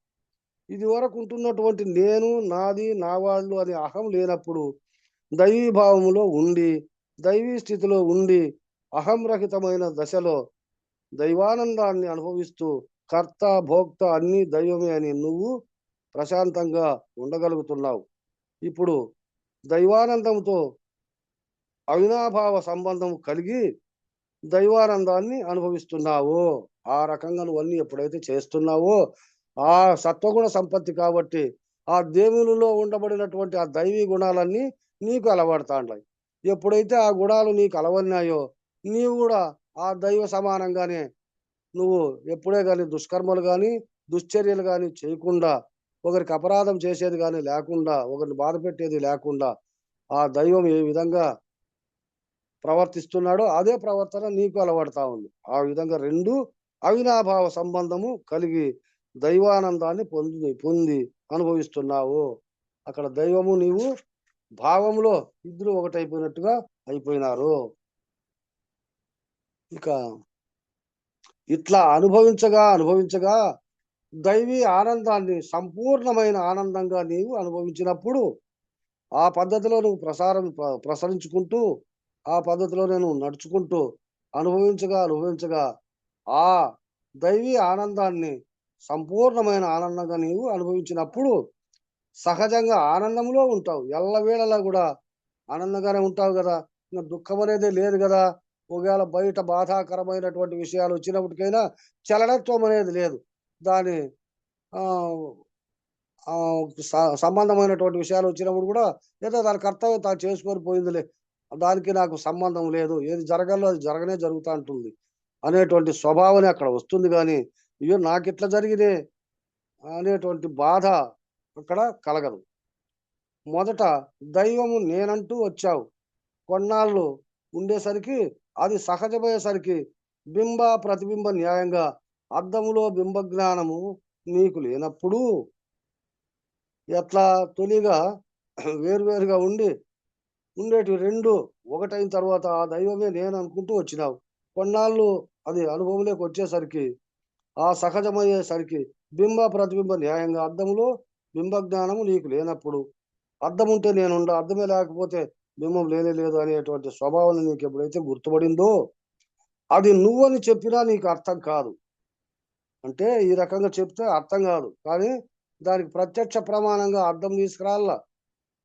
S4: ఇది వరకు ఉంటున్నటువంటి నేను, నాది, నా వాళ్ళు అనే అహం లేనప్పుడు దైవీ భావములో ఉండి, దైవీ స్థితిలో ఉండి, అహంరహితమైన దశలో దైవానందాన్ని అనుభవిస్తూ కర్త భోక్త అన్ని దైవమే అని నువ్వు ప్రశాంతంగా ఉండగలుగుతున్నావు. ఇప్పుడు దైవానందంతో అవినాభావ సంబంధం కలిగి దైవానందాన్ని అనుభవిస్తున్నావు. ఆ రకంగా నువ్వన్నీ ఎప్పుడైతే చేస్తున్నావో ఆ సత్వగుణ సంపత్తి కాబట్టి ఆ దేవునిలో ఉండబడినటువంటి ఆ దైవీ గుణాలన్నీ నీకు అలవడతాండాయి. ఎప్పుడైతే ఆ గుణాలు నీకు అలవన్నాయో నీవు కూడా ఆ దైవ సమానంగానే నువ్వు ఎప్పుడే కానీ దుష్కర్మలు కానీ దుశ్చర్యలు కానీ చేయకుండా, ఒకరికి అపరాధం చేసేది కానీ లేకుండా, ఒకరిని బాధ పెట్టేది లేకుండా ఆ దైవం ఏ విధంగా ప్రవర్తిస్తున్నాడో అదే ప్రవర్తన నీకు అలవడతా ఉంది. ఆ విధంగా రెండు అవినాభావ సంబంధము కలిగి దైవానందాన్ని పొంది అనుభవిస్తున్నావు. అక్కడ దైవము నీవు భావంలో ఇద్దరు ఒకటైపోయినట్టుగా అయిపోయినారు. ఇక ఇట్లా అనుభవించగా దైవీ ఆనందాన్ని సంపూర్ణమైన ఆనందంగా నీవు అనుభవించినప్పుడు ఆ పద్ధతిలో నువ్వు ప్రసరించుకుంటూ ఆ పద్ధతిలో నేను నడుచుకుంటూ అనుభవించగా ఆ దైవీ ఆనందాన్ని సంపూర్ణమైన ఆనందంగా నీవు అనుభవించినప్పుడు సహజంగా ఆనందంలో ఉంటావు. ఎల్లవేళలా కూడా ఆనందంగానే ఉంటావు కదా. ఇంకా దుఃఖం అనేది లేదు కదా. ఒకవేళ బయట బాధాకరమైనటువంటి విషయాలు వచ్చినప్పటికైనా చలనత్వం అనేది లేదు. దాని సంబంధమైనటువంటి విషయాలు వచ్చినప్పుడు కూడా ఏదో దాని కర్తవ్యం తాను చేసుకొని పోయిందిలే, దానికి నాకు సంబంధం లేదు, ఏది జరగాలో అది జరుగుతూ ఉంటుంది అనేటువంటి స్వభావనే అక్కడ వస్తుంది. కానీ అయ్యో నాకు ఇట్లా జరిగినే అనేటువంటి బాధ అక్కడ కలగదు. మొదట దైవము నేనంటూ వచ్చావు, కొన్నాళ్ళు ఉండేసరికి అది సహజమయ్యేసరికి బింబ ప్రతిబింబ న్యాయంగా అద్దములో బింబ జ్ఞానము నీకు లేనప్పుడు ఎట్లా తొలిగా వేరువేరుగా ఉండేటివి రెండు ఒకటైన తర్వాత ఆ దైవమే నేను అనుకుంటూ వచ్చినావు. కొన్నాళ్ళు అది అనుభవంలోకి వచ్చేసరికి ఆ సహజమయ్యేసరికి బింబ ప్రతిబింబ న్యాయంగా అద్దములో బింబ జ్ఞానము నీకు లేనప్పుడు అద్దం ఉంటే నేనుండ, అద్దమే లేకపోతే బింబం లేదు అనేటువంటి స్వభావం నీకు ఎప్పుడైతే గుర్తుపడిందో అది నువ్వని చెప్పినా నీకు అర్థం కాదు. అంటే ఈ రకంగా చెప్తే అర్థం కాదు, కానీ దానికి ప్రత్యక్ష ప్రమాణంగా అర్థం తీసుకురాలా.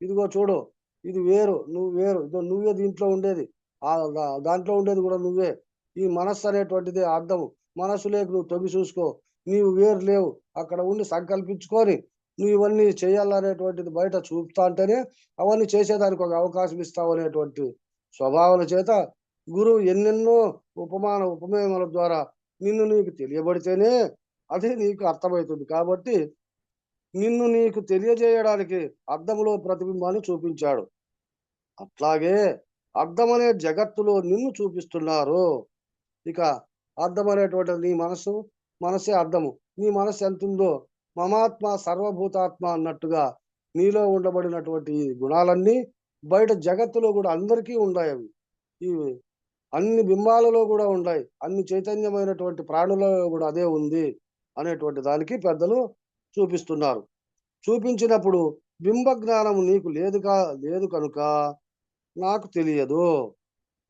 S4: ఇదిగో చూడు, ఇది వేరు, నువ్వు వేరు, ఇదో నువ్వే దీంట్లో ఉండేది, దాంట్లో ఉండేది కూడా నువ్వే. ఈ మనస్సు అనేటువంటిది అర్థము, మనస్సు లేక నువ్వు తొంగి చూసుకో, నీవు వేరు లేవు. అక్కడ ఉండి సంకల్పించుకొని నువ్వు ఇవన్నీ చేయాలనేటువంటిది బయట చూపుతా అంటేనే అవన్నీ చేసేదానికి ఒక అవకాశం ఇస్తావు అనేటువంటి స్వభావన చేత గురువు ఎన్నెన్నో ఉపమేయముల ద్వారా నిన్ను నీకు తెలియబడితేనే అది నీకు అర్థమవుతుంది. కాబట్టి నిన్ను నీకు తెలియజేయడానికి అద్దములో ప్రతిబింబాన్ని చూపించాడు. అట్లాగే అద్దం అనే జగత్తులో నిన్ను చూపిస్తున్నారు. ఇక అద్దం అనేటువంటి నీ మనసే అద్దము. నీ మనసు ఎంతుందో మమాత్మ సర్వభూతాత్మ అన్నట్టుగా నీలో ఉండబడినటువంటి ఈ గుణాలన్నీ బయట జగత్తులో కూడా అందరికీ ఉన్నాయి. అవి ఈ అన్ని బింబాలలో కూడా ఉన్నాయి. అన్ని చైతన్యమైనటువంటి ప్రాణులలో కూడా అదే ఉంది అనేటువంటి దానికి పెద్దలు చూపిస్తున్నారు. చూపించినప్పుడు బింబ జ్ఞానం నీకు లేదు కనుక నాకు తెలియదు.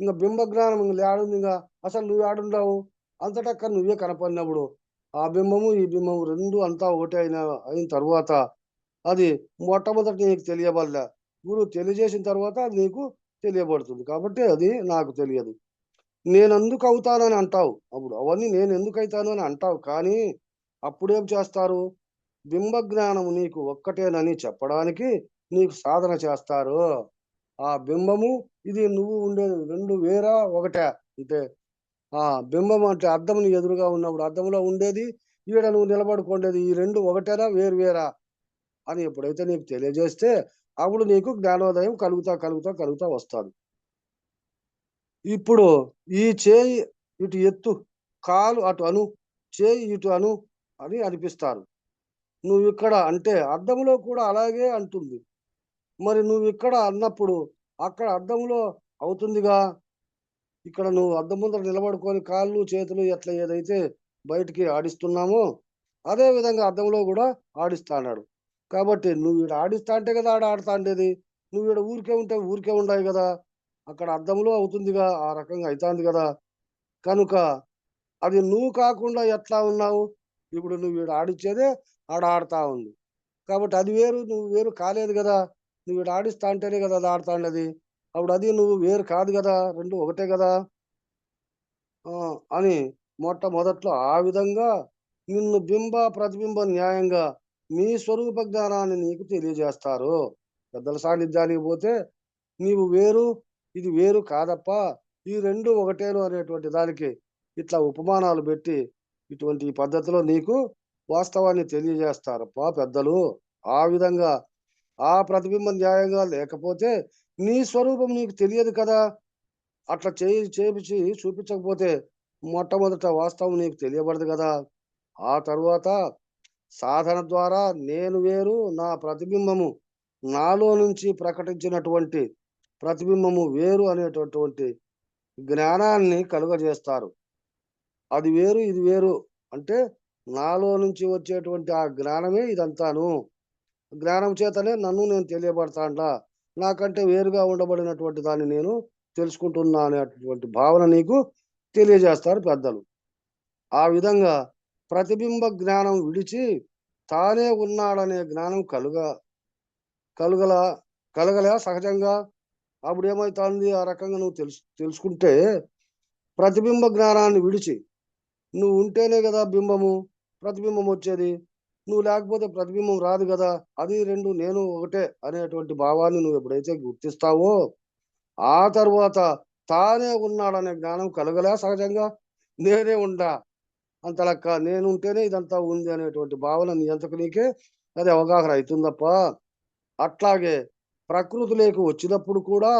S4: ఇంకా బింబ జ్ఞానం లేడుంది. ఇంకా అసలు నువ్వు ఆడుండవు. అంతటక్క నువ్వే కనపడినప్పుడు ఆ బింబము ఈ బింబము రెండు అంతా ఒకటే అయిన తర్వాత అది మొట్టమొదటి నీకు తెలియబడలే. గురువు తెలియజేసిన తర్వాత అది నీకు తెలియబడుతుంది. కాబట్టి అది నాకు తెలియదు. నేను ఎందుకు అవుతానని అంటావు. అప్పుడు అవన్నీ నేను ఎందుకు అవుతాను అని అంటావు. కానీ అప్పుడేం చేస్తారు? బింబ జ్ఞానం నీకు ఒక్కటేనని చెప్పడానికి నీకు సాధన చేస్తారు. ఆ బింబము ఇది నువ్వు ఉండేది రెండు వేరా ఒకటే అంటే ఆ బింబం అంటే అద్దం నీ ఎదురుగా ఉన్నప్పుడు అద్దంలో ఉండేది, ఈడ నువ్వు నిలబడుకోండేది, ఈ రెండు ఒకటేనా వేరా అని ఎప్పుడైతే నీకు తెలియజేస్తే అప్పుడు నీకు జ్ఞానోదయం కలుగుతా వస్తాడు. ఇప్పుడు ఈ చేయి ఇటు ఎత్తు, కాలు అటు అను, చేయి ఇటు అను అని అనిపిస్తారు. నువ్వు ఇక్కడ అంటే అద్దంలో కూడా అలాగే అంటుంది. మరి నువ్వు ఇక్కడ అన్నప్పుడు అక్కడ అద్దంలో అవుతుందిగా. ఇక్కడ నువ్వు అద్దం ముందర నిలబడుకొని కాళ్ళు చేతులు ఎట్లా ఏదైతే బయటికి ఆడిస్తున్నామో అదే విధంగా అద్దంలో కూడా ఆడిస్తాడు. కాబట్టి నువ్వు ఈడ ఆడిస్తా అంటే కదా ఆడతా ఉండేది. నువ్వు ఈడ ఊరికే ఉంటే ఊరికే ఉండాలి కదా. అక్కడ అద్దంలో అవుతుందిగా, ఆ రకంగా అవుతుంది కదా. కనుక అది నువ్వు కాకుండా ఎట్లా ఉన్నావు? ఇప్పుడు నువ్వు ఈడ ఆడిచ్చేదే ఆడ ఆడుతా ఉంది. కాబట్టి అది వేరు నువ్వు వేరు కాలేదు కదా. నువ్వు ఈడ ఆడిస్తా అంటేనే కదా అది ఆడుతా ఉండేది. అప్పుడు అది నువ్వు వేరు కాదు కదా, రెండు ఒకటే కదా అని మొట్టమొదట్లో ఆ విధంగా నిన్ను బింబ ప్రతిబింబ న్యాయంగా నీ స్వరూప జ్ఞానాన్ని నీకు తెలియజేస్తారు. పెద్దల సాన్నిధ్యానికి పోతే నీవు వేరు ఇది వేరు కాదప్ప, ఈ రెండు ఒకటేను అనేటువంటి దానికి ఇట్లా ఉపమానాలు పెట్టి ఇటువంటి పద్ధతిలో నీకు వాస్తవాన్ని తెలియజేస్తారప్ప పెద్దలు. ఆ విధంగా ఆ ప్రతిబింబం న్యాయంగా లేకపోతే నీ స్వరూపం నీకు తెలియదు కదా. అట్లా చేపించి చూపించకపోతే మొట్టమొదట వాస్తవం నీకు తెలియబడదు కదా. ఆ తరువాత సాధన ద్వారా నేను వేరు, నా ప్రతిబింబము నాలో నుంచి ప్రకటించినటువంటి ప్రతిబింబము వేరు అనేటటువంటి జ్ఞానాన్ని కలుగజేస్తారు. అది వేరు ఇది వేరు అంటే నాలో నుంచి వచ్చేటువంటి ఆ జ్ఞానమే ఇదంతాను. జ్ఞానం చేతనే నన్ను నేను తెలియబడతాండా, నాకంటే వేరుగా ఉండబడినటువంటి దాన్ని నేను తెలుసుకుంటున్నా అనేటువంటి భావన నీకు తెలియజేస్తారు పెద్దలు. ఆ విధంగా ప్రతిబింబ జ్ఞానం విడిచి తానే ఉన్నాడనే జ్ఞానం కలగలే సహజంగా. అప్పుడు ఏమవుతుంది? ఆ రకంగా నువ్వు తెలుసుకుంటే ప్రతిబింబ జ్ఞానాన్ని విడిచి నువ్వు ఉంటేనే కదా ప్రతిబింబం వచ్చేది. నువ్వు లేకపోతే ప్రతిబింబం రాదు కదా. అది రెండు నేను ఒకటే అనేటువంటి భావాన్ని నువ్వు ఎప్పుడైతే గుర్తిస్తావో ఆ తర్వాత తానే ఉన్నాడనే జ్ఞానం కలగలే సహజంగా. నేనే ఉండా అంత లెక్క, నేను ఉంటేనే ఇదంతా ఉంది అనేటువంటి భావన నీ అంతకు నీకే అది అవగాహన అవుతుందప్ప. అట్లాగే ప్రకృతిలోకి వచ్చినప్పుడు కూడా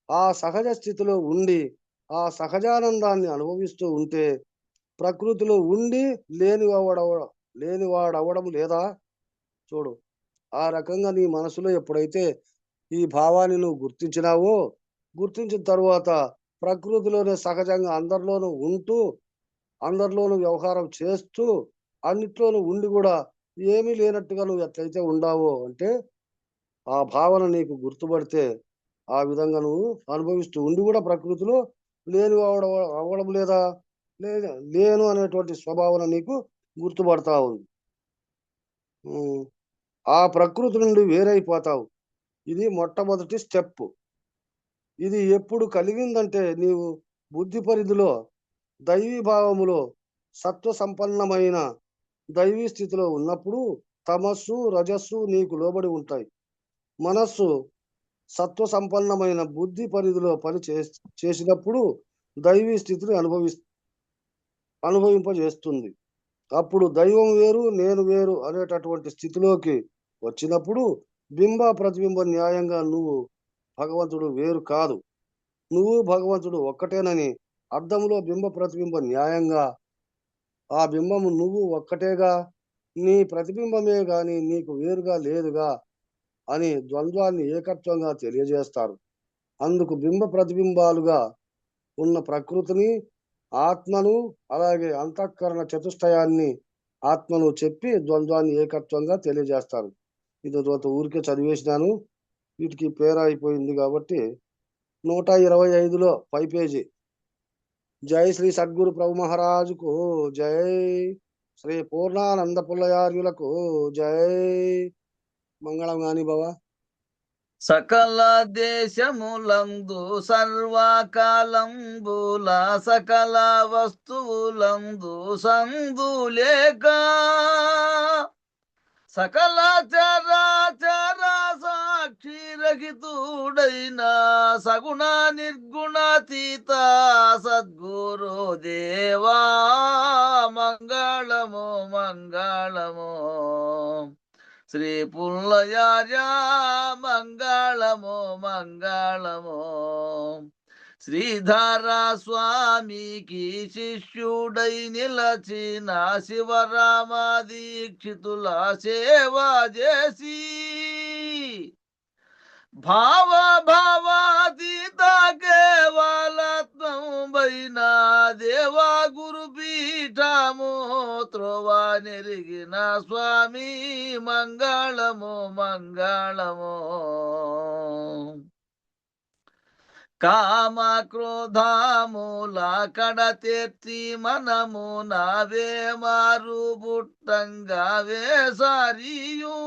S4: ఆ సహజ స్థితిలో ఉండి ఆ సహజానందాన్ని అనుభవిస్తూ ఉంటే ప్రకృతిలో ఉండి లేనివాడవడం లేదా చూడు. ఆ రకంగా నీ మనసులో ఎప్పుడైతే ఈ భావాన్ని నువ్వు గుర్తించిన తర్వాత ప్రకృతిలోనే సహజంగా అందరిలోనూ ఉంటూ అందరిలోనూ వ్యవహారం చేస్తూ అన్నిట్లోనూ ఉండి కూడా ఏమీ లేనట్టుగా నువ్వు ఎట్లయితే ఉండావో అంటే ఆ భావన నీకు గుర్తుపడితే ఆ విధంగా నువ్వు అనుభవిస్తూ ఉండి కూడా ప్రకృతిలో అవ్వడం లేదా లేను అనేటువంటి స్వభావన నీకు గుర్తుపడతా ఉంది. ఆ ప్రకృతి నుండి వేరైపోతావు. ఇది మొట్టమొదటి స్టెప్. ఇది ఎప్పుడు కలిగిందంటే నీవు బుద్ధి పరిధిలో దైవీ భావములో సత్వ సంపన్నమైన దైవీ స్థితిలో ఉన్నప్పుడు తమస్సు రజస్సు నీకు లోబడి ఉంటాయి. మనస్సు సత్వ సంపన్నమైన బుద్ధి పరిధిలో పని చేసినప్పుడు దైవీ స్థితిని అనుభవింపజేస్తుంది. అప్పుడు దైవం వేరు నేను వేరు అనేటటువంటి స్థితిలోకి వచ్చినప్పుడు బింబ ప్రతిబింబ న్యాయంగా నువ్వు భగవంతుడు వేరు కాదు, నువ్వు భగవంతుడు ఒక్కటేనని అర్థంలో బింబ ప్రతిబింబ న్యాయంగా ఆ బింబము నువ్వు ఒక్కటేగా, నీ ప్రతిబింబమే గాని నీకు వేరుగా లేదుగా అని ద్వంద్వాన్ని ఏకత్వంగా తెలియజేస్తారు. అందుకు బింబ ప్రతిబింబాలుగా ఉన్న ప్రకృతిని, ఆత్మను, అలాగే అంతఃకరణ చతుష్టయాన్ని ఆత్మను చెప్పి ద్వంద్వాన్ని ఏకత్వంగా తెలియజేస్తారు. ఇది ఊరికే చదివేసినాను, వీటికి పేరు అయిపోయింది కాబట్టి 125లో పై పేజీ. జై శ్రీ సద్గురు ప్రభు మహారాజుకు జై, శ్రీ పూర్ణానంద పుల్లయార్యులకు జై. మంగళం గాని బావా.
S1: సకల దేశములందు సర్వకాలంబుల సకల వస్తువులందు సందులేక సకల చరాచర సాక్షి రహితుడైన సగుణ నిర్గుణాతీత సద్గురు దేవా మంగళము మంగళము. శ్రీ పుల్లయార్య మంగళము మంగళము. శ్రీధర స్వామికి శిష్యుడై నిలచిన శివరామ దీక్షితుల సేవ చేసి భావాతీత కేవలత్వం పైన దేవా గురు పీఠము త్రోవా నెరిగిన స్వామి మంగళము మంగళము. కామ క్రోధముల కడతెత్తి మనము నావే మారు బుట్టంగా వేసారియు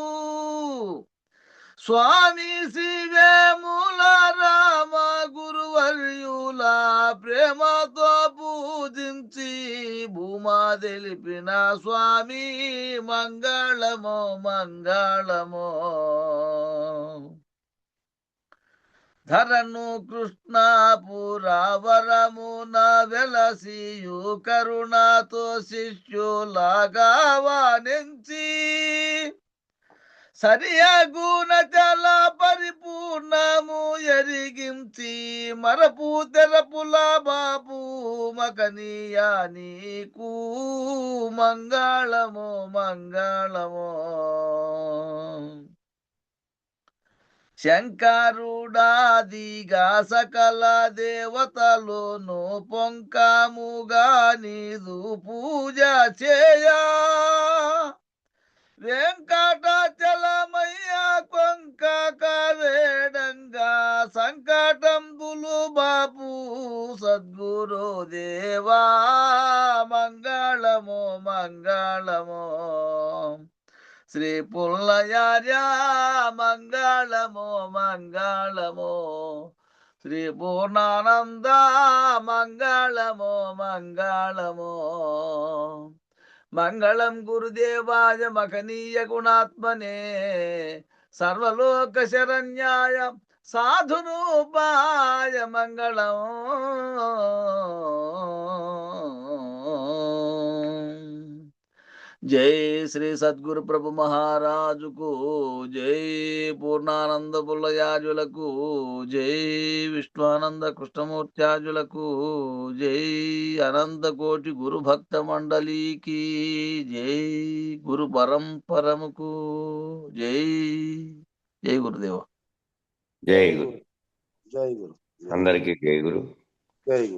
S1: స్వామి శివేముల రామ గురువర్యుల ప్రేమతో పూజించి భూమా తెలిపిన స్వామి మంగళము మంగళము. ధరను కృష్ణాపురవరమున వెలసియు కరుణతో శిష్యులాగా వానించి సరియగుణ చల పరిపూర్ణము ఎరిగించి మరపు తెరపుల బాపు మకనీయా నీకు మంగళము మంగళము. శంకరుడాదిగా సకల దేవతలోను పొంకముగా నీదు పూజ చేయా వెంకటాచలమయ్య కొంక కావేడంగా సంకటంబులు బాపు సద్గురు దేవా మంగళము మంగళము. శ్రీ పుల్లయార్య మంగళము మంగళము. శ్రీ పూర్ణానంద మంగళము మంగళము. మంగళం గురుదేవాయ మహనీయ గుణాత్మనే సర్వలోక శరణ్యాయ సాధురూపాయ మంగళం. జై శ్రీ సద్గురు ప్రభు మహారాజుకు జై. పూర్ణానంద పుల్లయాజులకు జై. విష్ణుానంద కృష్ణమూర్త్యాజులకు జై. అనంత కోటి గురు భక్త మండలికి జై. గురు పరంపరముకు జై. జై గురుదేవ.
S2: జై గురు.
S4: జై గురు.
S2: అందరికీ జై గురు.
S4: జై గురు.